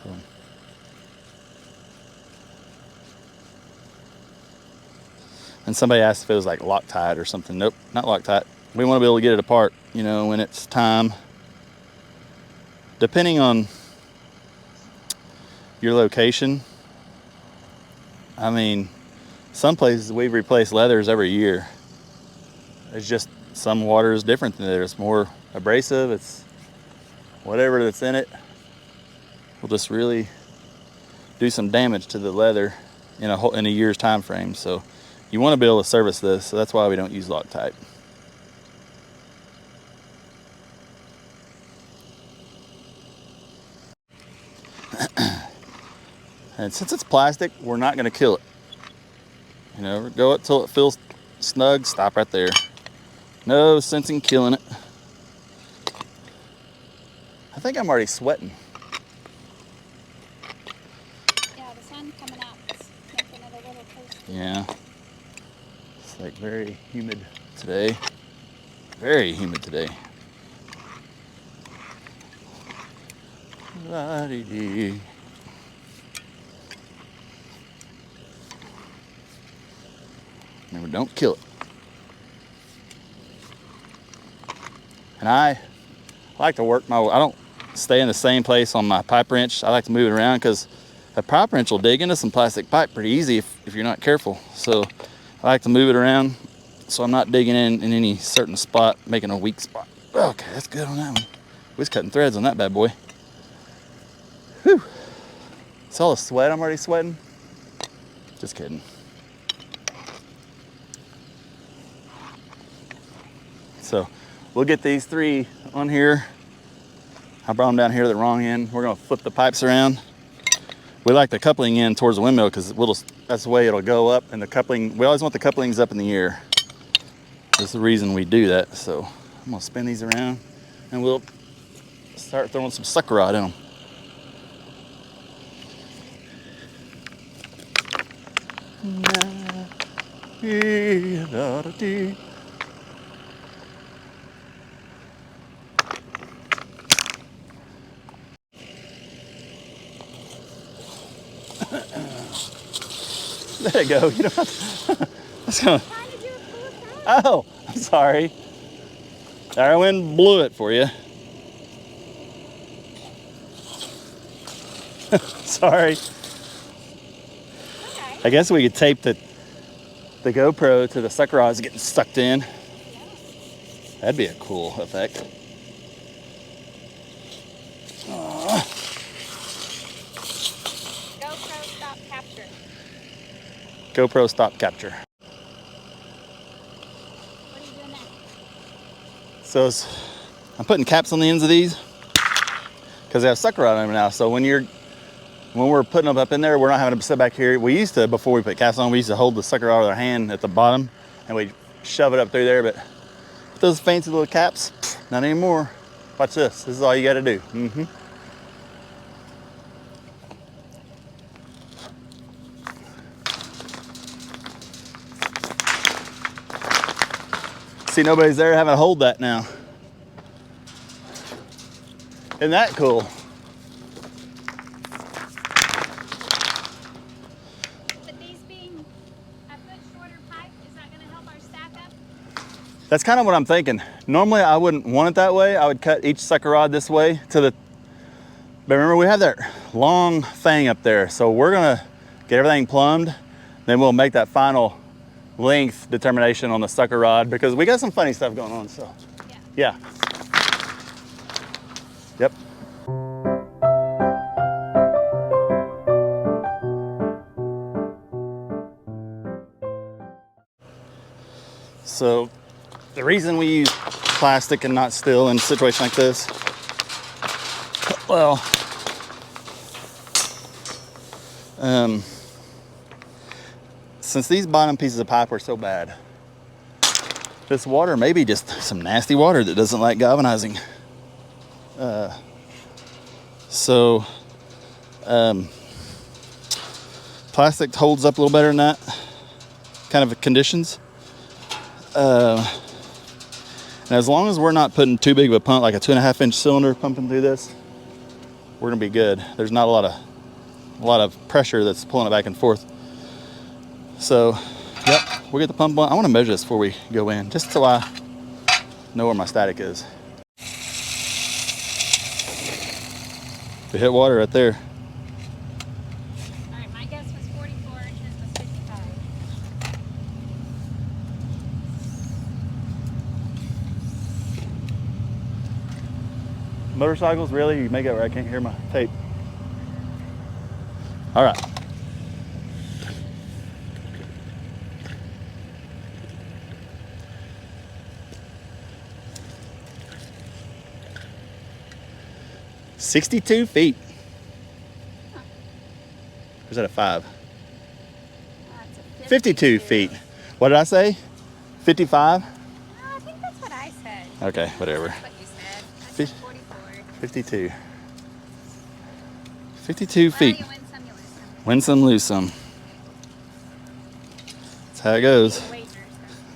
And somebody asked if it was like Loctite or something. Nope, not Loctite. We want to be able to get it apart, you know, when it's time. Depending on your location, I mean, some places we've replaced leathers every year. It's just some water is different than there. It's more abrasive. It's whatever that's in it will just really do some damage to the leather in a year's time frame. So you want to be able to service this. So that's why we don't use Loctite. And since it's plastic, we're not going to kill it. You know, go it till it feels snug, stop right there. No sense in killing it. I think I'm already sweating. Yeah, the sun coming out is making it a little toasty. Yeah. It's like very humid today. Very humid today. La-dee-dee. Remember, don't kill it. And I like to work I don't stay in the same place on my pipe wrench. I like to move it around because a pipe wrench will dig into some plastic pipe pretty easy if you're not careful. So I like to move it around so I'm not digging in any certain spot, making a weak spot. Okay, that's good on that one. We was cutting threads on that bad boy. Whew. See all the sweat I'm already sweating? Just kidding. So we'll get these three on here. I brought them down here to the wrong end. We're gonna flip the pipes around. We like the coupling in towards the windmill because that's the way it'll go up, and the coupling, we always want the couplings up in the air. That's the reason we do that. So I'm gonna spin these around and we'll start throwing some sucker rod in them. There you go. You don't have to. That's gonna, oh, I'm sorry. There, I went and blew it for you. Sorry. Okay. I guess we could tape the GoPro to the sucker rods getting sucked in. Yeah. That'd be a cool effect. GoPro stop capture. GoPro stop capture. What are you doing next? So I'm putting caps on the ends of these because they have sucker rod on them now. So when we're putting them up in there, we're not having to sit back here. We used to, before we put caps on, we used to hold the sucker rod with our hand at the bottom and we'd shove it up through there. But with those fancy little caps, not anymore. Watch this. This is all you got to do. See, nobody's there having to hold that now. Isn't that cool? But these being a foot shorter pipe, is that going to help our stack up? That's kind of what I'm thinking. Normally I wouldn't want it that way. I would cut each sucker rod this way to the, but remember we have that long thing up there. So we're gonna get everything plumbed, then we'll make that final length determination on the sucker rod because we got some funny stuff going on, so. Yeah. Yep. So the reason we use plastic and not steel in a situation like this, well, since these bottom pieces of pipe are so bad, this water may be just some nasty water that doesn't like galvanizing. Plastic holds up a little better than that kind of conditions. And as long as we're not putting too big of a pump, like a 2.5-inch cylinder pumping through this, we're gonna be good. There's not a lot of pressure that's pulling it back and forth. So, yep, we'll get the pump on. I want to measure this before we go in, just so I know where my static is. We hit water right there. All right, my guess was 44 and his was 55. Motorcycles, really? You make it where I can't hear my tape. All right. "62 feet. Huh. Or is that a 5? That's a 52 feet. What did I say? 55? I think that's what I said. Okay, whatever. That's what you said. I said 44. 52. 52 Well, feet. you win some, you lose some. Win some, lose some. That's how it goes. Wager, so.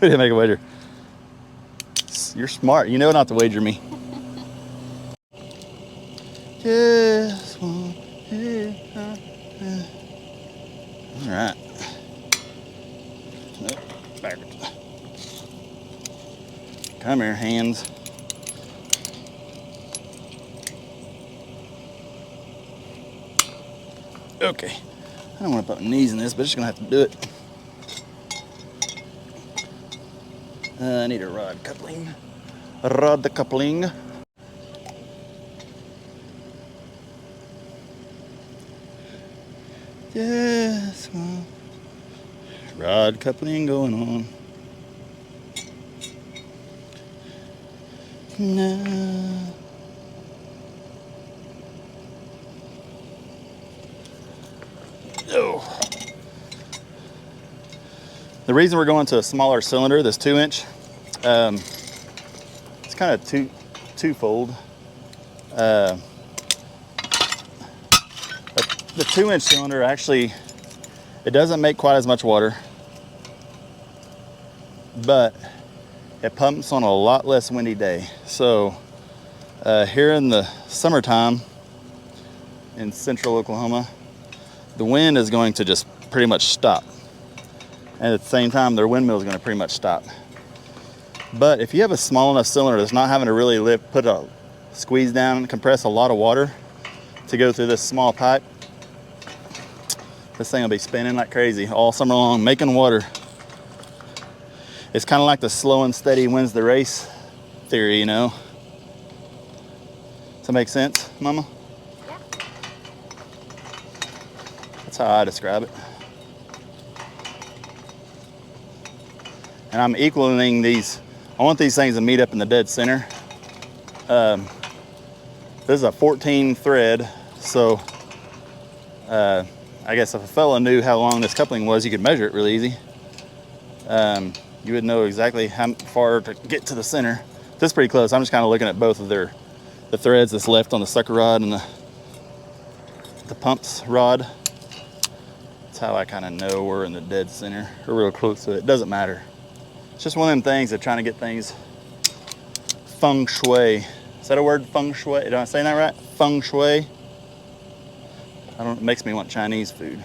We didn't make a wager. You're smart. You know not to wager me. Just one. All right. Nope, backwards. Come here, hands. Okay. I don't want to put my knees in this, but I'm just gonna have to do it. I need a rod coupling. Rod the coupling. Yes, well, rod coupling going on. No. Oh. The reason we're going to a smaller cylinder, this 2-inch, it's kind of twofold. The 2-inch cylinder actually, it doesn't make quite as much water, but it pumps on a lot less windy day. So here in the summertime in central Oklahoma, the wind is going to just pretty much stop. And at the same time, their windmill is going to pretty much stop. But if you have a small enough cylinder that's not having to really put a squeeze down and compress a lot of water to go through this small pipe, this thing will be spinning like crazy all summer long, making water. It's kind of like the slow and steady wins the race theory, you know? Does that make sense, Mama? Yeah. That's how I describe it. And I'm equaling these. I want these things to meet up in the dead center. This is a 14 thread, so I guess if a fella knew how long this coupling was, you could measure it really easy. You would know exactly how far to get to the center. This is pretty close. I'm just kind of looking at both of the threads that's left on the sucker rod and the pumps rod. That's how I kind of know we're in the dead center. We're real close to it. Doesn't matter. It's just one of them things of trying to get things feng shui. Is that a word, feng shui? Am I saying that right? Feng shui? I don't, it makes me want Chinese food.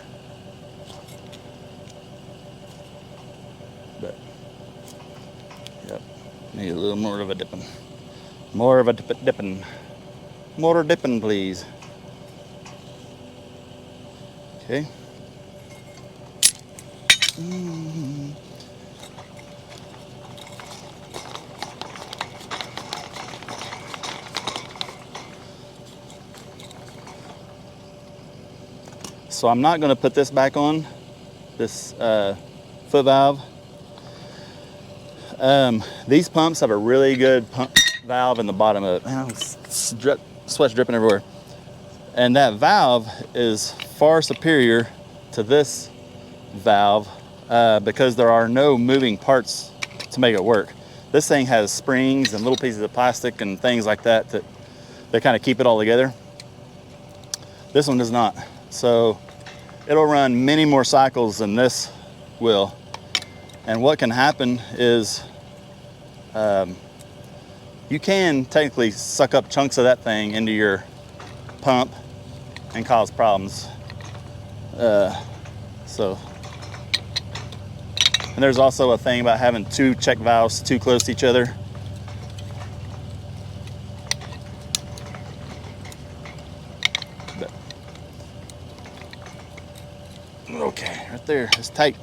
But, yep, need a little more of a dipping. More of a dipping. More dipping, please. Okay. So I'm not going to put this back on, this foot valve. These pumps have a really good pump valve in the bottom of it. Man, sweat's dripping everywhere. And that valve is far superior to this valve because there are no moving parts to make it work. This thing has springs and little pieces of plastic and things like that that kind of keep it all together. This one does not. So it'll run many more cycles than this will. And what can happen is you can technically suck up chunks of that thing into your pump and cause problems. And there's also a thing about having two check valves too close to each other. But, okay, right there, it's tight.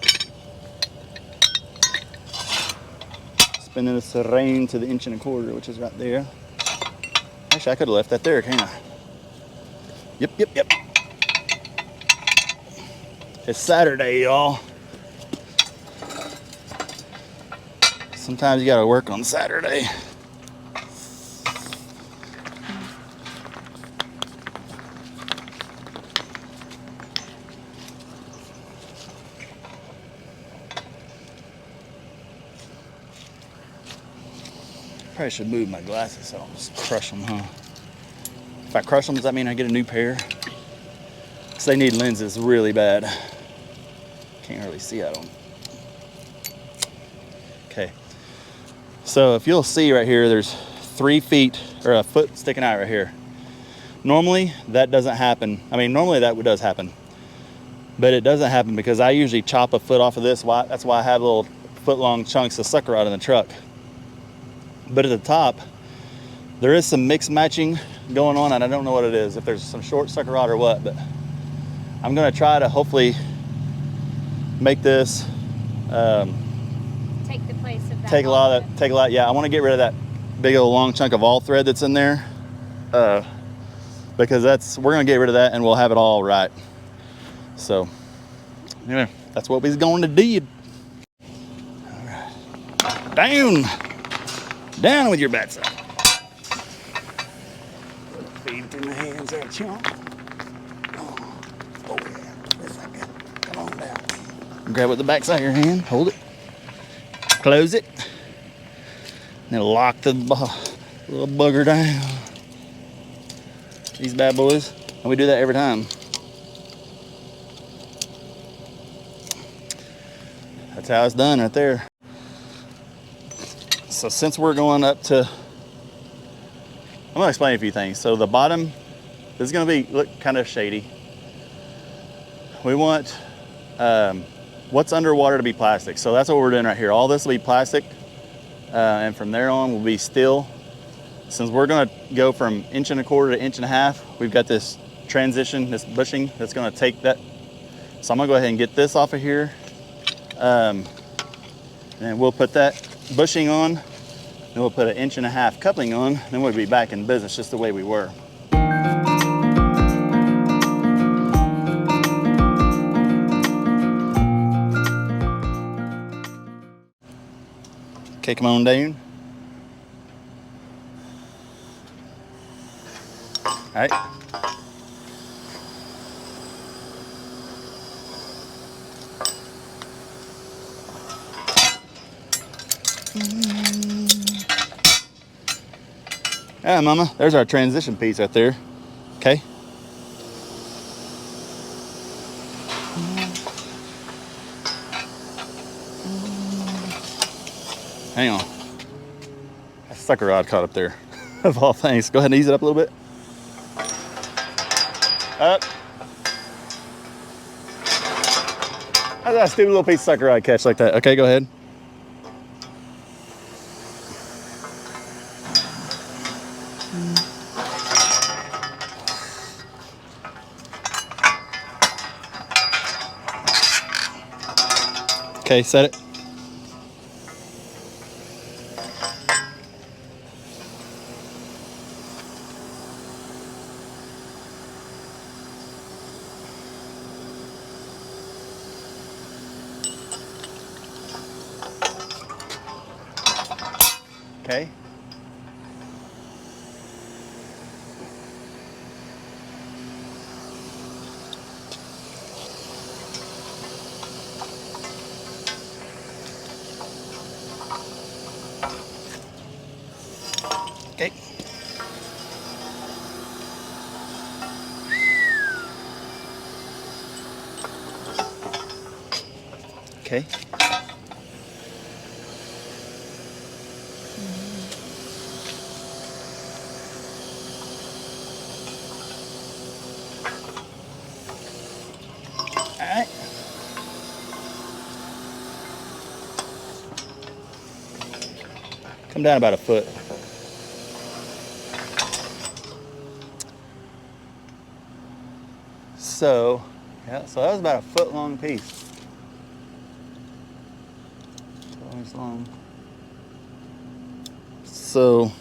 Spinning the serrain to the 1 1/4 inch, which is right there. Actually, I could have left that there, can't I? Yep. It's Saturday, y'all. Sometimes you gotta work on Saturday. Probably should move my glasses so I don't just crush them, huh? If I crush them, does that mean I get a new pair? Because they need lenses really bad. Can't hardly see out of them. Okay. So if you'll see right here, there's 3 feet or a foot sticking out right here. Normally that doesn't happen. I mean, normally that does happen, but it doesn't happen because I usually chop a foot off of this. That's why I have little foot-long chunks of sucker rod in the truck. But at the top, there is some mix matching going on, and I don't know what it is, if there's some short sucker rod or what, but I'm gonna try to hopefully make this Take the place of that. take a lot. Yeah, I want to get rid of that big old long chunk of all thread that's in there, because we're gonna get rid of that and we'll have it all right. So anyway, that's what we're going to do. All right, down with your backside. Feed it in the hands there, chump. Oh yeah, that's like that. Come on down. Grab it with the backside of your hand, hold it, close it, and then lock the little bugger down. These bad boys, and we do that every time. That's how it's done right there. So since we're going up to, I'm gonna explain a few things. So the bottom is gonna look kind of shady. We want what's underwater to be plastic. So that's what we're doing right here. All this will be plastic, and from there on will be steel. Since we're gonna go from 1 1/4 inch to 1.5 inch, we've got this transition, this bushing that's gonna take that. So I'm gonna go ahead and get this off of here. And we'll put that bushing on, then we'll put an 1.5 inch coupling on, then we'll be back in business just the way we were. Okay, come on down. All right. Yeah, mama, there's our transition piece right there. Okay. Hang on. That sucker rod caught up there. Of all things. Go ahead and ease it up a little bit. Up. How did that stupid little piece of sucker rod catch like that? Okay, go ahead. Okay, set it. Okay. Okay. Okay. All right. Come down about a foot. So, yeah, so that was about a foot long piece. 12 inches long. So,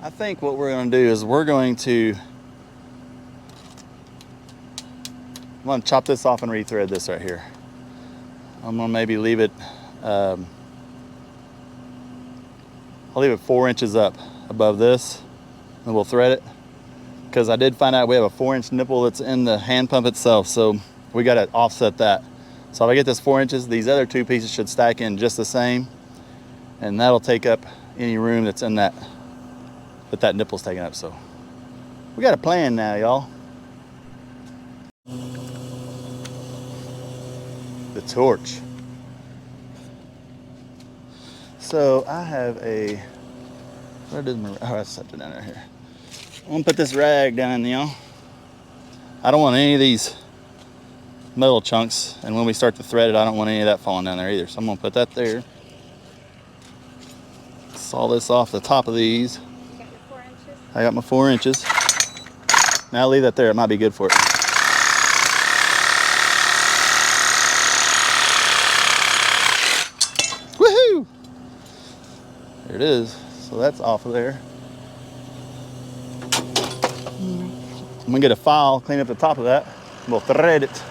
I think what we're going to do is I'm going to chop this off and rethread this right here. I'm going to maybe leave it, I'll leave it 4 inches up above this, and we'll thread it. Because I did find out we have a 4-inch nipple that's in the hand pump itself, so we got to offset that. So if I get this 4 inches, these other two pieces should stack in just the same, and that'll take up any room that's in that nipple's taking up. So we got a plan now, y'all. The torch. So I have a, where did my, oh, I set it down right here. I'm gonna put this rag down, y'all. I don't want any of these metal chunks, and when we start to thread it, I don't want any of that falling down there either. So I'm gonna put that there. Saw this off the top of these. You got your 4 inches? I got my 4 inches. Now I'll leave that there, it might be good for it. Woohoo! There it is. So that's off of there. I'm gonna get a file, clean up the top of that. We'll thread it.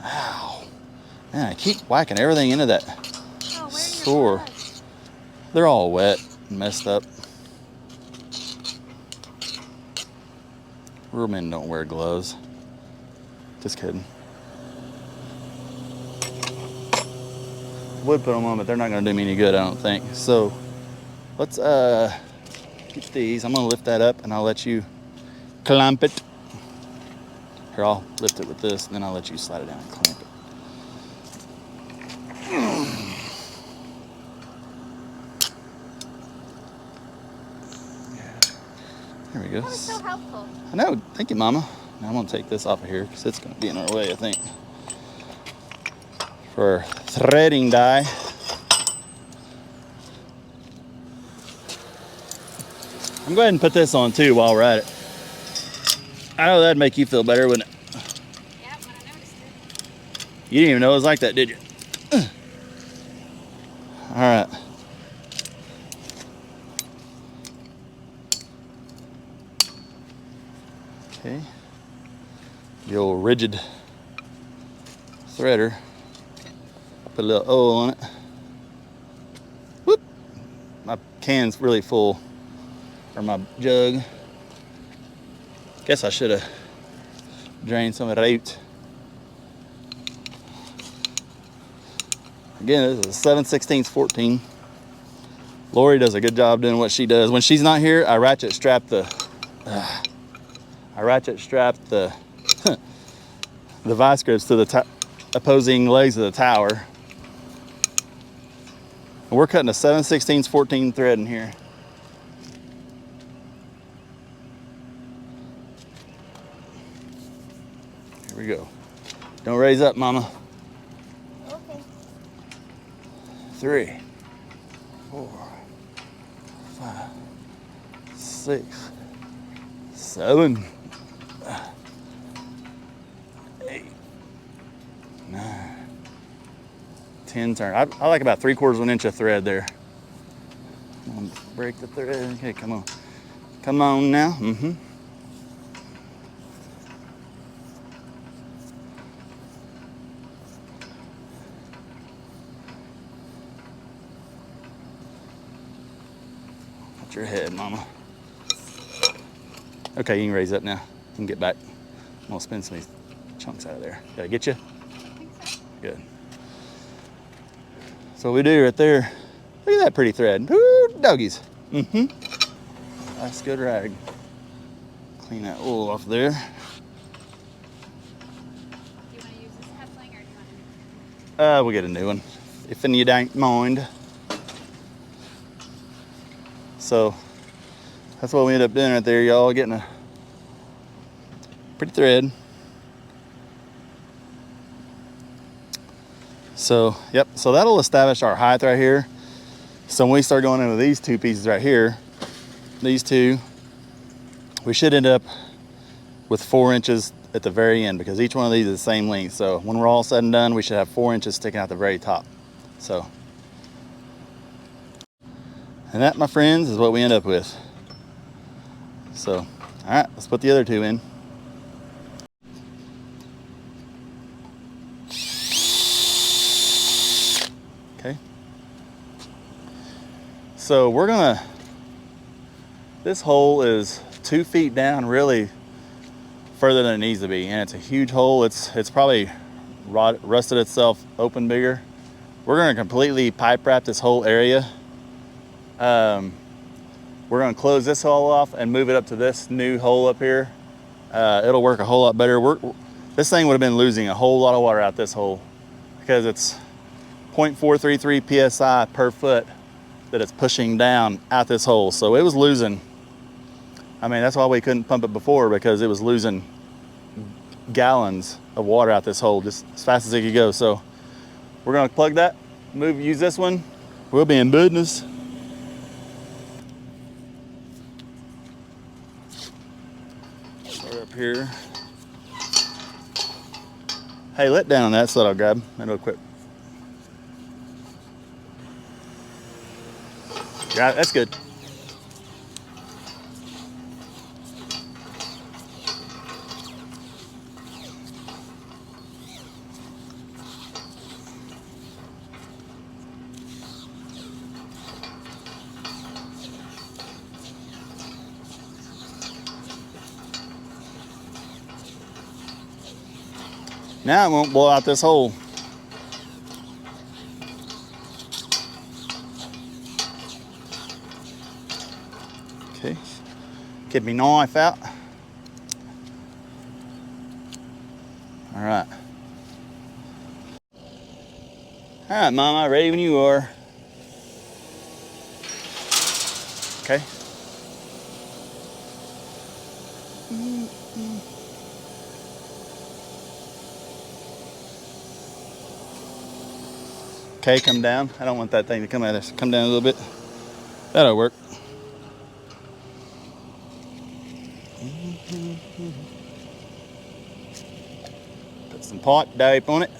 Ow. Man, I keep whacking everything into that Oh, where are your sore. gloves? They're all wet and messed up. Real men don't wear gloves. Just kidding. Would put them on, but they're not going to do me any good, I don't think. So let's get these. I'm going to lift that up, and I'll let you clamp it. Here, I'll lift it with this, and then I'll let you slide it down and clamp it. There we go. That was so helpful. I know. Thank you, Mama. Now I'm going to take this off of here because it's going to be in our way, I think. For our threading die. I'm going to go ahead and put this on too while we're at it. I know that'd make you feel better, wouldn't it? Yeah, when I noticed it. You didn't even know it was like that, did you? All right. Okay. The old rigid threader. Put a little O on it. Whoop! My can's really full, or my jug. Guess I should have drained some of it out. Again, this is a 7/16 14. Lori does a good job doing what she does. When she's not here, I ratchet strap the the vice grips to the opposing legs of the tower. And we're cutting a 7/16 14 thread in here. Here we go. Don't raise up, mama. Okay. 3, 4, 5, 6, 7, 8, 9, 10 turn. I like about 3/4 of an inch of thread there. Break the thread. Okay, come on. Come on now. Watch your head, mama. Okay, you can raise up now. You can get back. I'm gonna spin some of these chunks out of there. Did I get you? I think so. Good. So we do right there. Look at that pretty thread. Woo, doggies. That's good rag. Clean that wool off there. Do you want to use this coupling or do you want to? We'll get a new one, if you don't mind. So that's what we end up doing right there, y'all. Getting a pretty thread. So, yep, so that'll establish our height right here. So when we start going into these two pieces right here, these two, we should end up with 4 inches at the very end because each one of these is the same length. So when we're all said and done, we should have 4 inches sticking out the very top. So, and that, my friends, is what we end up with. So, all right, let's put the other two in. Okay. So we're gonna, this hole is 2 feet down, really further than it needs to be. And it's a huge hole. It's probably rusted itself open bigger. We're gonna completely pipe wrap this whole area. We're gonna close this hole off and move it up to this new hole up here. It'll work a whole lot better. This thing would have been losing a whole lot of water out this hole because it's 0.433 PSI per foot that it's pushing down out this hole. So it was losing, I mean, that's why we couldn't pump it before, because it was losing gallons of water out this hole just as fast as it could go. So we're gonna plug that, use this one. We'll be in business. Start up here. Hey, let down on that so that I'll grab it real quick. Yeah, that's good. Now it won't blow out this hole. Okay, get me knife out. All right. All right, Mama, ready when you are. Okay. Okay, come down. I don't want that thing to come out of this. Come down a little bit. That'll work. Put some pot dope on it.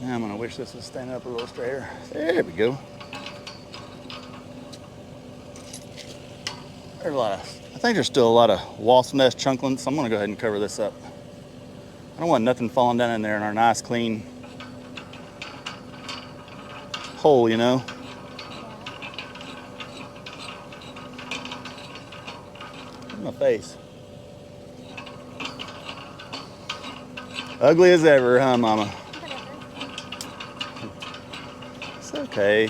Now I'm gonna wish this would stand up a little straighter. There we go. There's a lot of, I think there's still a lot of wasp nest chunklings, so I'm gonna go ahead and cover this up. I don't want nothing falling down in there in our nice clean hole, you know. Look at my face. Ugly as ever, huh, Mama? Whatever. Okay.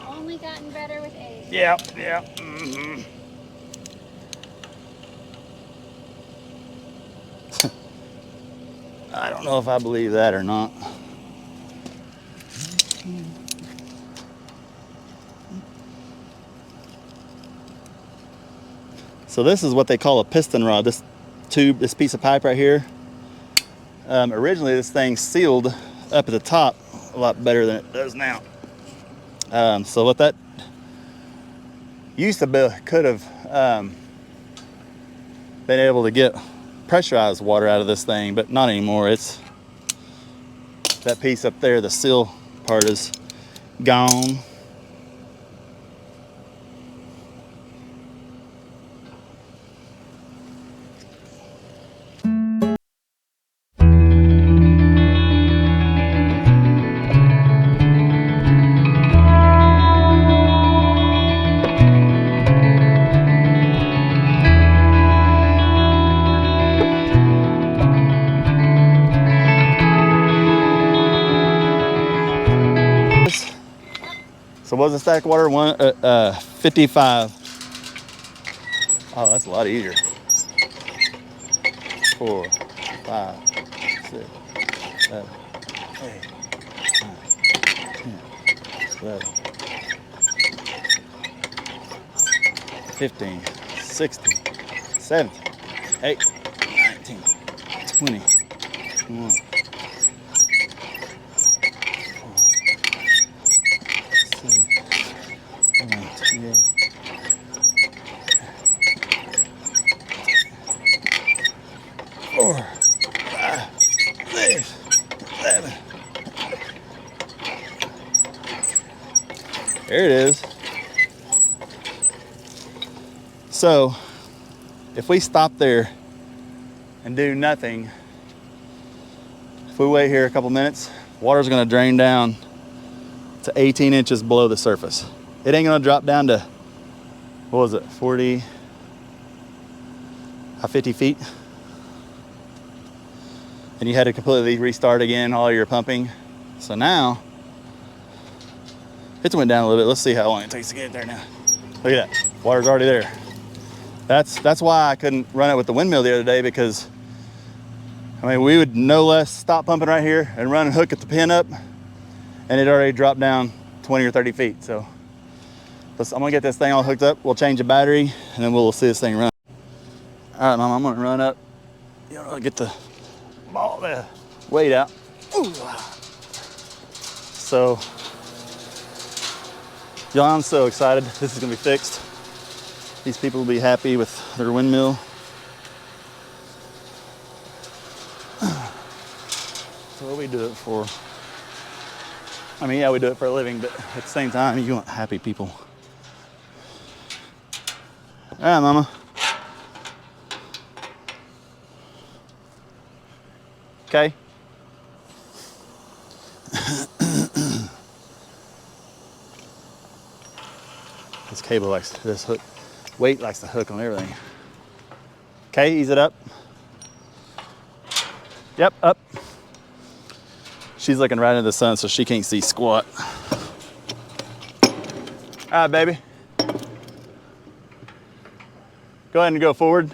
Only gotten better with age. Yep, yep. Mm-hmm. I don't know if I believe that or not. So this is what they call a piston rod. This tube, this piece of pipe right here. Originally this thing sealed up at the top a lot better than it does now. So what that used to be, could have been able to get pressurized water out of this thing, but not anymore. It's that piece up there, the seal part is gone. So what's the stack water? 55. Oh, that's a lot easier. 4, 5, 6, 7, 8, 9, 10, 11, 15, 16, 17, 18, 19, 20, 21. 4, 5, 6, 7. There it is. So, if we stop there and do nothing, if we wait here a couple minutes, water's gonna drain down to 18 inches below the surface. It ain't gonna drop down to, what was it, 40, 50 feet? And you had to completely restart again all your pumping. So now, it's went down a little bit. Let's see how long it takes to get there now. Look at that, water's already there. That's why I couldn't run it with the windmill the other day, because I mean, we would no less stop pumping right here and run and hook at the pin up, and it already dropped down 20 or 30 feet. So I'm gonna get this thing all hooked up. We'll change the battery and then we'll see this thing run. All right, Mom, I'm gonna run up. You know, get the ball, the weight out. Ooh. So, y'all, I'm so excited. This is gonna be fixed. These people will be happy with their windmill. So what do we do it for? I mean, yeah, we do it for a living, but at the same time, you want happy people. All right, Mama. Okay. This cable likes, this hook, weight likes to hook on everything. Okay, ease it up. Yep, up. She's looking right into the sun, so she can't see squat. All right, baby. Go ahead and go forward.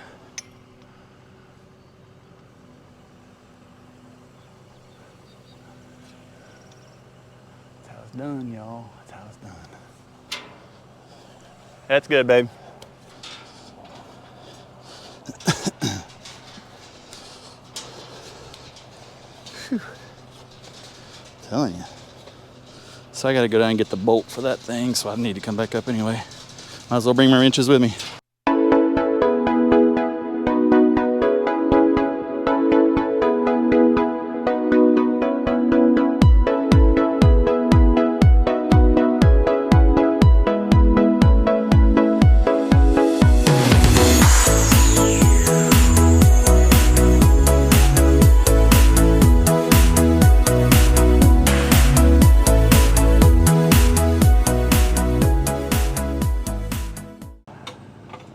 That's how it's done, y'all. That's how it's done. That's good, babe. Telling you. So I gotta go down and get the bolt for that thing, so I need to come back up anyway. Might as well bring my wrenches with me.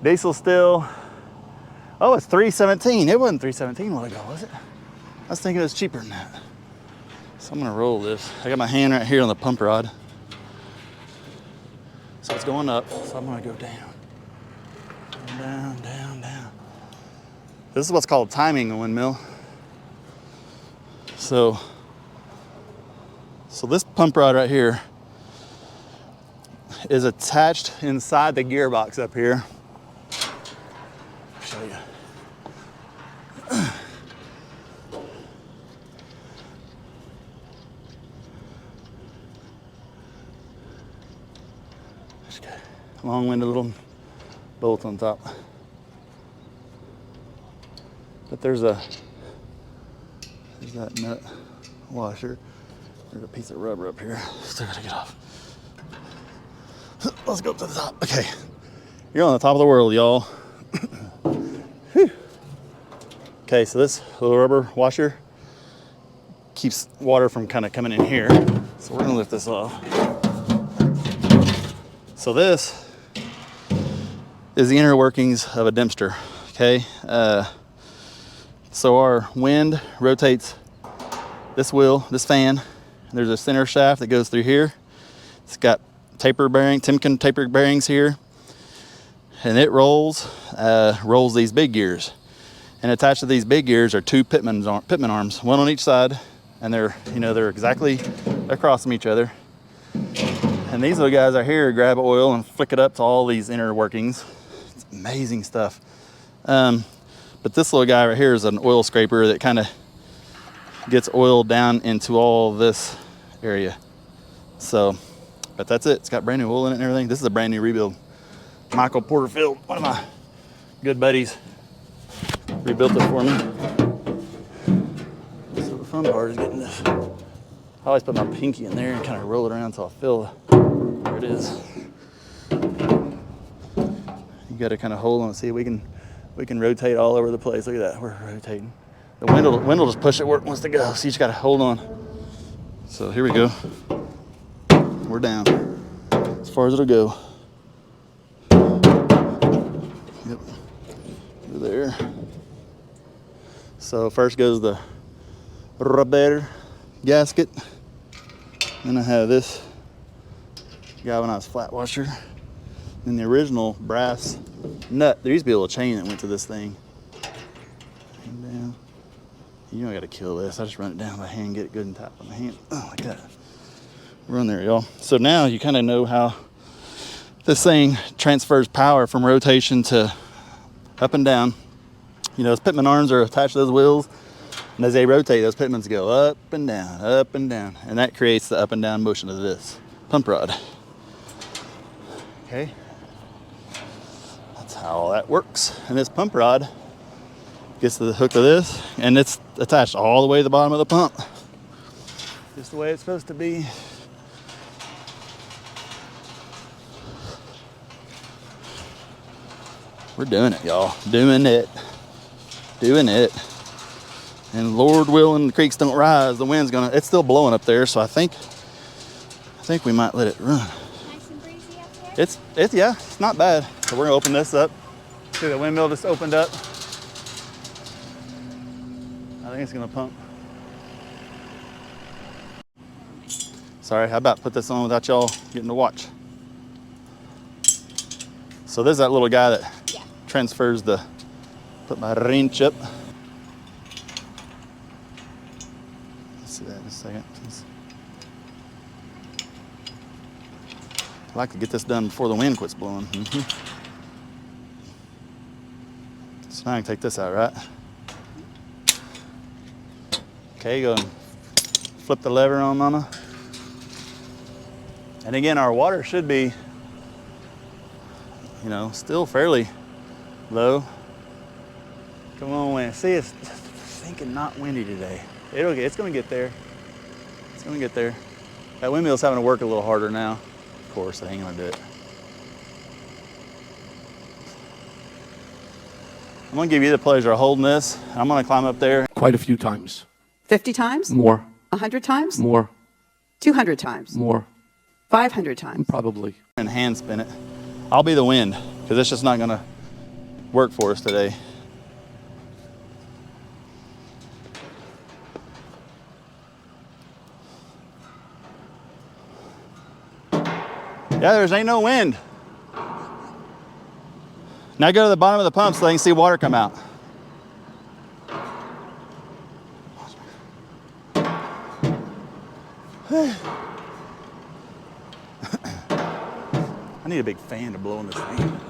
Diesel still, oh, it's $3.17. It wasn't $3.17 a while ago, was it? I was thinking it was cheaper than that. So I'm gonna roll this. I got my hand right here on the pump rod. So it's going up, so I'm gonna go down. Down, down, down. This is what's called timing a windmill. So this pump rod right here is attached inside the gearbox up here. I'll show you. Just got a long-winded little bolt on top. But there's that nut washer. There's a piece of rubber up here. Still gotta get off. Let's go up to the top. Okay, you're on the top of the world, y'all. Okay, so this little rubber washer keeps water from kind of coming in here. So we're gonna lift this off. So this is the inner workings of a dempster. Okay, so our wind rotates this wheel, this fan. There's a center shaft that goes through here. It's got Timken taper bearings here, and it rolls these big gears. And attached to these big gears are two pitman arms, one on each side, and they're exactly across from each other. And these little guys are here grab oil and flick it up to all these inner workings. It's amazing stuff. But this little guy right here is an oil scraper that kind of gets oil down into all this area. So, but that's it. It's got brand new oil in it and everything. This is a brand new rebuild. Michael Porterfield, one of my good buddies, rebuilt it for me. So the fun part is getting this. I always put my pinky in there and kind of roll it around until I feel where it is. You got to kind of hold on and see. We can rotate all over the place. Look at that, we're rotating. The wind will just push it where it wants to go. So you just got to hold on. So here we go. We're down as far as it'll go. Yep, over there. So first goes the rubber gasket. Then I have this galvanized flat washer. Then the original brass nut. There used to be a little chain that went to this thing. And down. You know I gotta kill this. I just run it down by hand, get it good and tight on my hand. Oh, like that. We're on there, y'all. So now you kind of know how this thing transfers power from rotation to up and down. You know, those pitman arms are attached to those wheels, and as they rotate, those pitmans go up and down, and that creates the up and down motion of this pump rod. Okay, that's how all that works. And this pump rod gets to the hook of this, and it's attached all the way to the bottom of the pump, just the way it's supposed to be. We're doing it, y'all. Doing it. And Lord willing, the creeks don't rise. The wind's it's still blowing up there, so I think we might let it run. Nice and breezy up there? It's not bad. So we're gonna open this up. See, the windmill just opened up. I think it's gonna pump. Sorry, how about put this on without y'all getting to watch? So there's that little guy that transfers put my wrench up. Let's see that in a second, please. I like to get this done before the wind quits blowing. Mm-hmm. So now I can take this out, right? Okay, go and flip the lever on, mama. And again, our water should be, still fairly low. Come on, wind. See, it's thinking not windy today. It's gonna get there. It's gonna get there. That windmill's having to work a little harder now. Of course, it ain't gonna do it. I'm gonna give you the pleasure of holding this. I'm gonna climb up there. Quite a few times. 50 times? More. 100 times? More. 200 times? More. 500 times? Probably. And hand spin it. I'll be the wind, because it's just not gonna work for us today. Yeah, there's ain't no wind. Now go to the bottom of the pump so they can see water come out. I need a big fan to blow in this thing.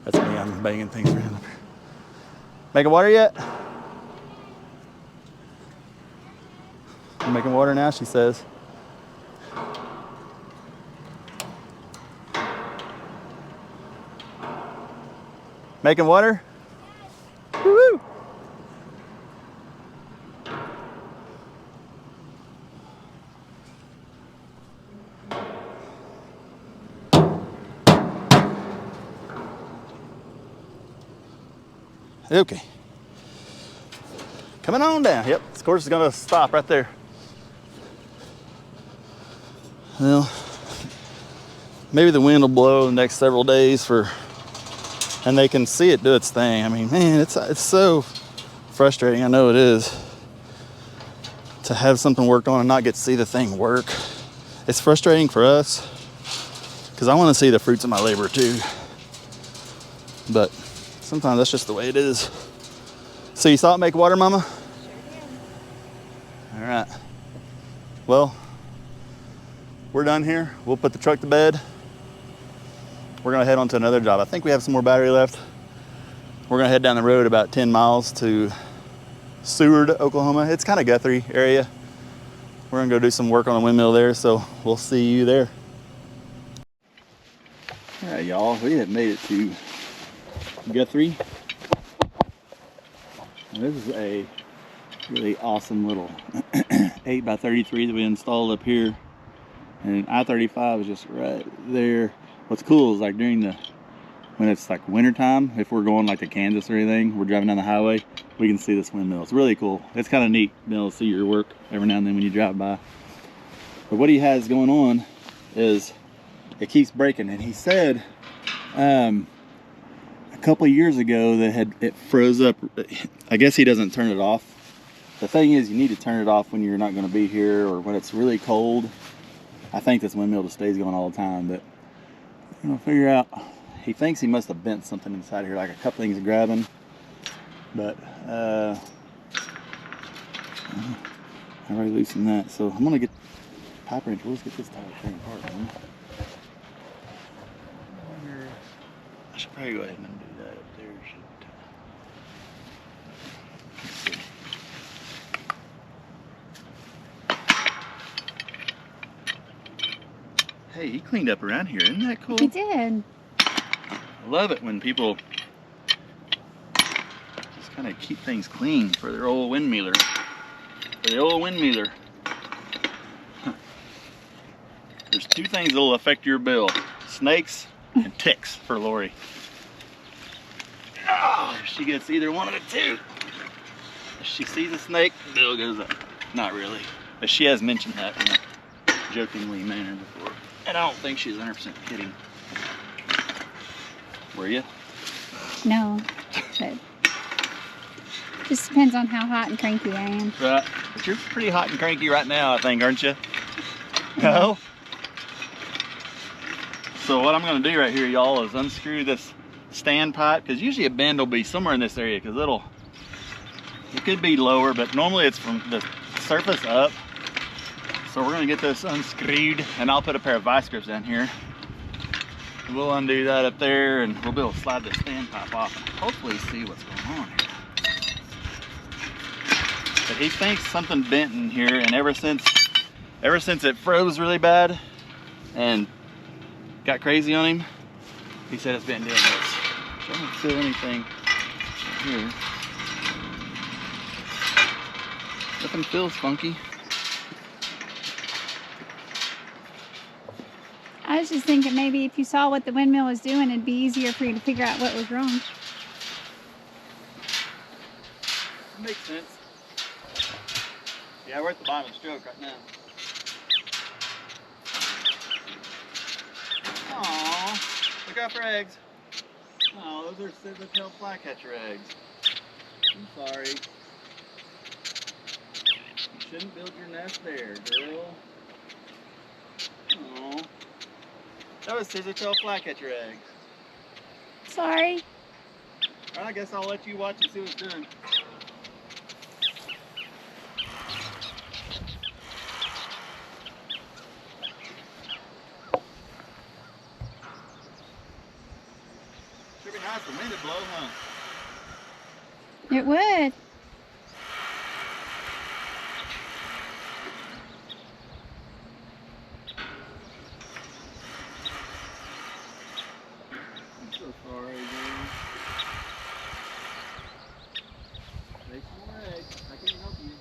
That's me, I'm banging things around up here. Making water yet? I'm making water now, she says. Making water? Woo-hoo! Okay. Coming on down. Yep, this course is gonna stop right there. Well, maybe the wind will blow the next several days and they can see it do its thing. I mean, man, it's so frustrating. I know it is to have something worked on and not get to see the thing work. It's frustrating for us because I want to see the fruits of my labor too. But sometimes that's just the way it is. So you saw it make water, Mama? Sure did. All right. Well, we're done here. We'll put the truck to bed. We're gonna head on to another job. I think we have some more battery left. We're gonna head down the road about 10 miles to Seward, Oklahoma. It's kind of Guthrie area. We're gonna go do some work on a windmill there, so we'll see you there. All right, y'all, we have made it to Guthrie. And this is a really awesome little 8x33 that we installed up here. And I-35 is just right there. What's cool is like when it's like winter time, if we're going like to Kansas or anything, we're driving down the highway, we can see this windmill. It's really cool. It's kind of neat being able to see your work every now and then when you drive by. But what he has going on is it keeps breaking. And he said a couple of years ago that it froze up. I guess he doesn't turn it off. The thing is, you need to turn it off when you're not going to be here or when it's really cold. I think this windmill just stays going all the time, but I'm gonna figure out. He thinks he must have bent something inside here, like a couple things grabbing. But I already loosened that, so I'm gonna get pipe wrench. We'll just get this tire thing apart. Man. I should probably go ahead and undo that up there. Let's see. Hey, he cleaned up around here. Isn't that cool? He did. I love it when people just kind of keep things clean for their old windmiller. For the old windmiller. There's two things that'll affect your bill. Snakes and ticks for Lori. Oh, if she gets either one of the two. If she sees a snake, the bill goes up. Not really. But she has mentioned that in a jokingly manner before. And I don't think she's 100% kidding. Were you? No, but just depends on how hot and cranky I am. Right. But you're pretty hot and cranky right now, I think, aren't you? No? So what I'm going to do right here, y'all, is unscrew this stand pipe, because usually a bend will be somewhere in this area, because it could be lower, but normally it's from the surface up. So we're going to get this unscrewed, and I'll put a pair of vice grips down here. We'll undo that up there, and we'll be able to slide the stand pipe off and hopefully see what's going on here. But he thinks something bent in here, and ever since it froze really bad and got crazy on him, he said it's been doing this. So I don't feel anything here. Nothing feels funky. I was just thinking maybe if you saw what the windmill was doing, it'd be easier for you to figure out what was wrong. That makes sense. Yeah, we're at the bottom of the stroke right now. Aww, look out for eggs. Oh, those are silver-tailed flycatcher eggs. I'm sorry. shouldn't build your nest there, girl. Aww. That was scissor-tail flycatcher eggs. Sorry. Alright, I guess I'll let you watch and see what's done. Should be nice for wind to blow, huh? It would. I'm so sorry, dude. Make some more eggs. I can't help you.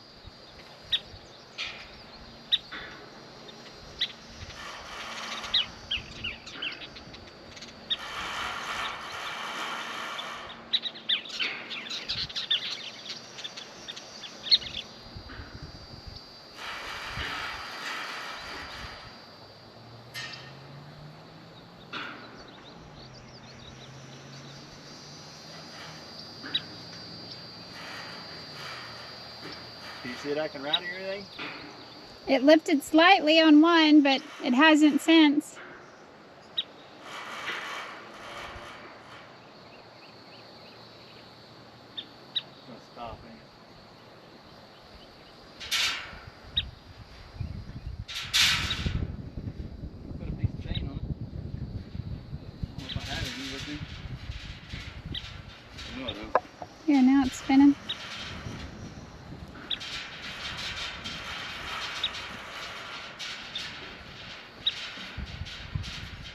Do you see it acting rowdy or anything? It lifted slightly on one, but it hasn't since. It's gonna stop, ain't it? Put a piece of chain on it. I don't know if I had it. You with me? No, I don't. Here, now it's spinning.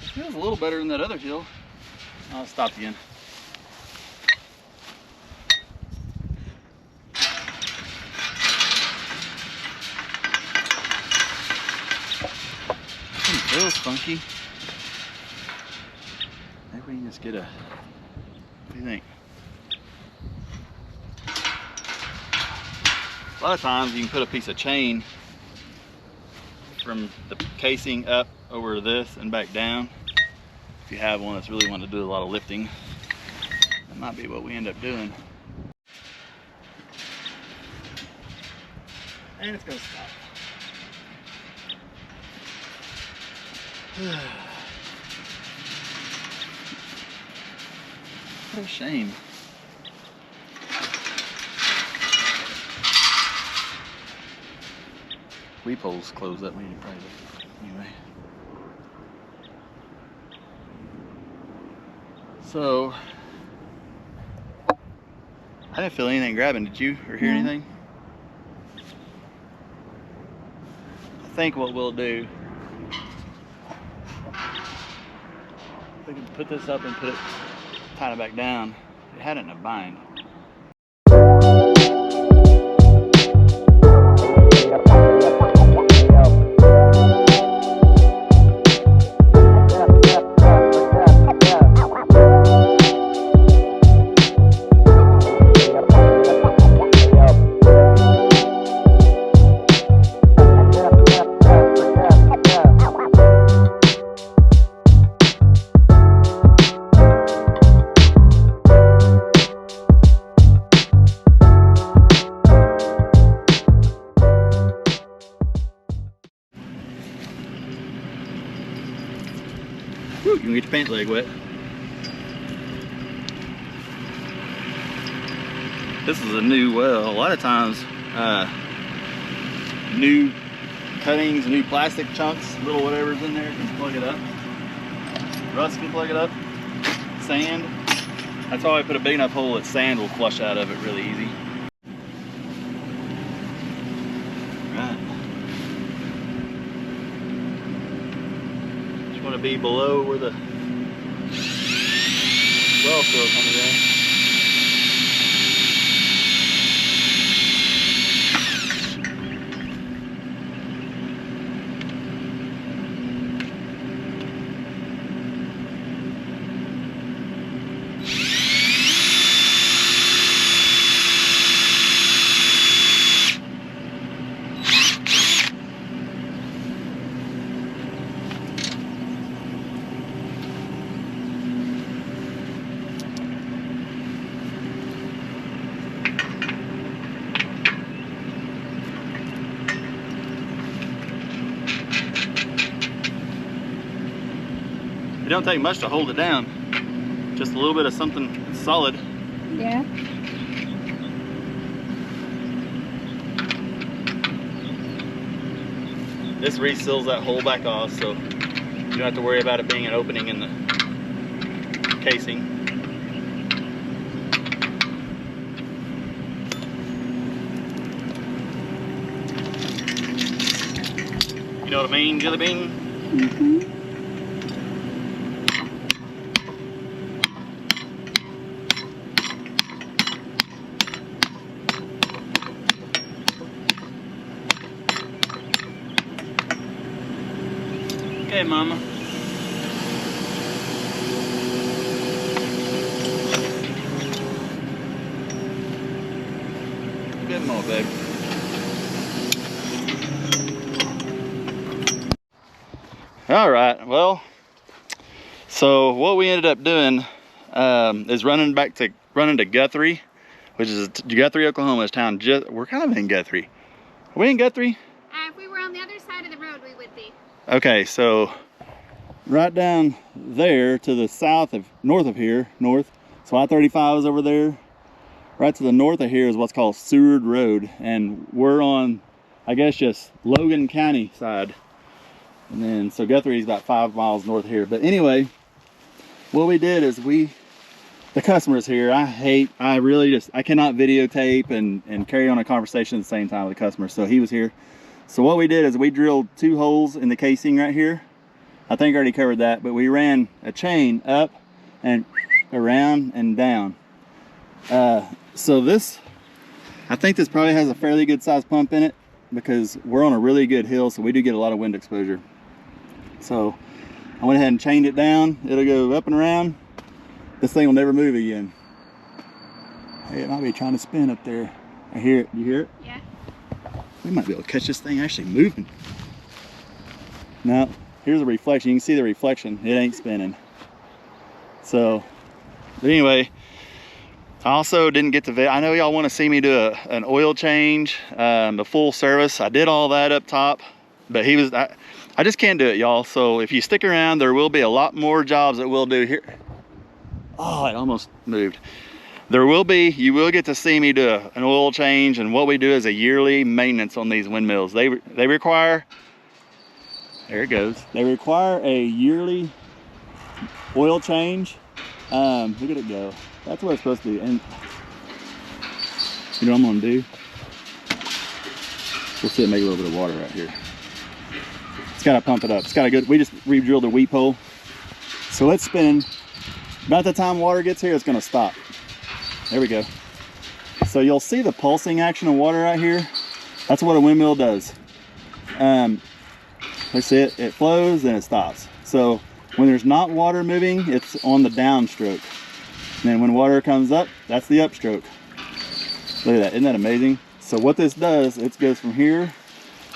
It feels a little better than that other hill. I'll stop again. It feels funky. Maybe we can just get a. What do you think? A lot of times you can put a piece of chain from the casing up over this and back down. If you have one that's really wanting to do a lot of lifting, that might be what we end up doing. And it's gonna stop. What a shame. Weep holes closed up, we need to probably anyway. So I didn't feel anything grabbing, did you? Or hear No. anything? I think what we'll do, we can put this up and put it, tie it back down. It had it in a bind. Whew, you can get your pant leg wet. This is a new well. A lot of times, new cuttings, new plastic chunks, little whatever's in there can plug it up. Rust can plug it up. Sand. That's why I put a big enough hole that sand will flush out of it really easy. Right. Just want to be below where the well fill comes in. It don't take much to hold it down. Just a little bit of something solid. Yeah. This reseals that hole back off, so you don't have to worry about it being an opening in the casing. You know what I mean, Jelly Bean? Mm-hmm. Okay, Mama. Good more, babe. All right, well, so what we ended up doing is running to Guthrie, which is Guthrie, Oklahoma. Is town. We're kind of in Guthrie. Are we in Guthrie? If we were on the other side of the road, we would be. Okay, so right down there to the north of here, so I-35 is over there. Right to the north of here is what's called Seward Road, and we're on, I guess, just Logan County side. And then, so Guthrie is about 5 miles north of here. But anyway, what we did is the customers here, I cannot videotape and carry on a conversation at the same time with the customer. So he was here. So what we did is we drilled 2 holes in the casing right here. I think I already covered that, but we ran a chain up and around and down. So this, I think this probably has a fairly good sized pump in it because we're on a really good hill, so we do get a lot of wind exposure. So I went ahead and chained it down. It'll go up and around. This thing will never move again. Hey, it might be trying to spin up there. I hear it. You hear it? Yeah. We might be able to catch this thing actually moving. Now, here's a reflection. You can see the reflection. It ain't spinning. So, but anyway, I also didn't get to, I know y'all want to see me do an oil change, the full service. I did all that up top, but I just can't do it, y'all. So if you stick around, there will be a lot more jobs that we'll do here. Oh, it almost moved. You will get to see me do an oil change, and what we do is a yearly maintenance on these windmills. They require, there it goes. They require a yearly oil change. Look at it go. That's what it's supposed to be. And you know what I'm gonna do? We'll see it make a little bit of water right here. It's gotta pump it up. It's got a good, we just re-drilled a weep hole. So it's spinning. About the time water gets here, it's gonna stop. There we go. So you'll see the pulsing action of water right here. That's what a windmill does. Let's see it flows, then it stops. So when there's not water moving, it's on the downstroke. And then when water comes up, that's the upstroke. Look at that, isn't that amazing? So what this does, it goes from here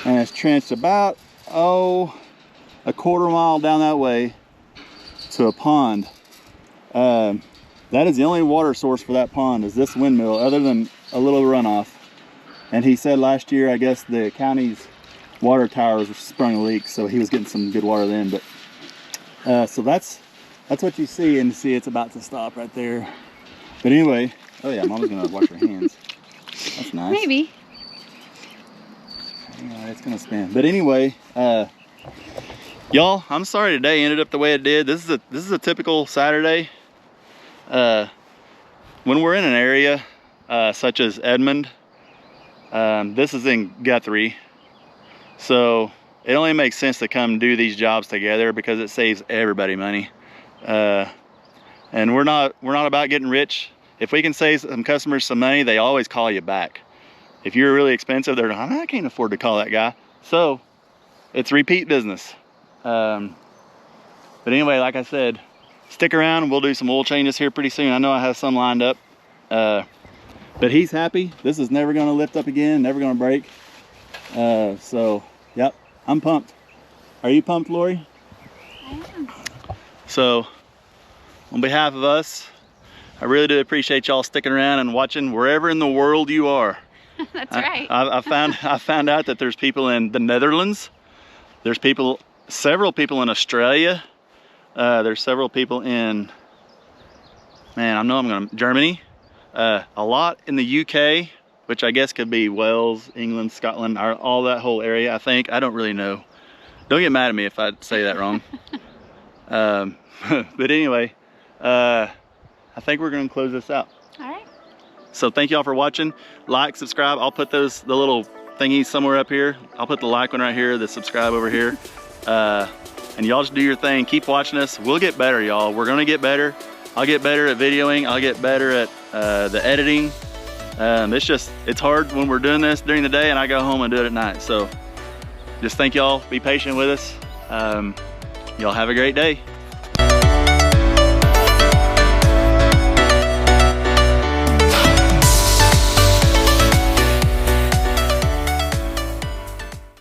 and it's trenched about, a quarter mile down that way to a pond. That is the only water source for that pond, is this windmill, other than a little runoff. And he said last year, I guess the county's water towers sprung a leak, so he was getting some good water then. But so that's what you see, and see it's about to stop right there. But anyway, oh yeah, Mama's gonna wash her hands. That's nice. Maybe. Yeah, it's gonna spin. But anyway, y'all, I'm sorry today ended up the way it did. This is a typical Saturday. When we're in an area such as Edmond, this is in Guthrie, so it only makes sense to come do these jobs together because it saves everybody money. And we're not about getting rich. If we can save some customers some money, they always call you back. If you're really expensive, they're like, I can't afford to call that guy. So it's repeat business. But anyway, like I said, stick around and we'll do some oil changes here pretty soon. I know I have some lined up. But he's happy. This is never gonna lift up again, never gonna break. So, yep, I'm pumped. Are you pumped, Lori? I am. So, on behalf of us, I really do appreciate y'all sticking around and watching wherever in the world you are. That's right. I found out that there's people in the Netherlands. There's several people in Australia. There's several people in, man, I'm gonna, Germany. A lot in the UK, which I guess could be Wales, England, Scotland, all that whole area, I think. I don't really know. Don't get mad at me if I say that wrong. But anyway, I think we're gonna close this out. All right. So thank y'all for watching. Like, subscribe. I'll put the little thingies somewhere up here. I'll put the like one right here, the subscribe over here. And y'all just do your thing. Keep watching us. We'll get better, y'all. We're gonna get better. I'll get better at videoing. I'll get better at the editing. It's hard when we're doing this during the day and I go home and do it at night. So just thank y'all. Be patient with us. Y'all have a great day.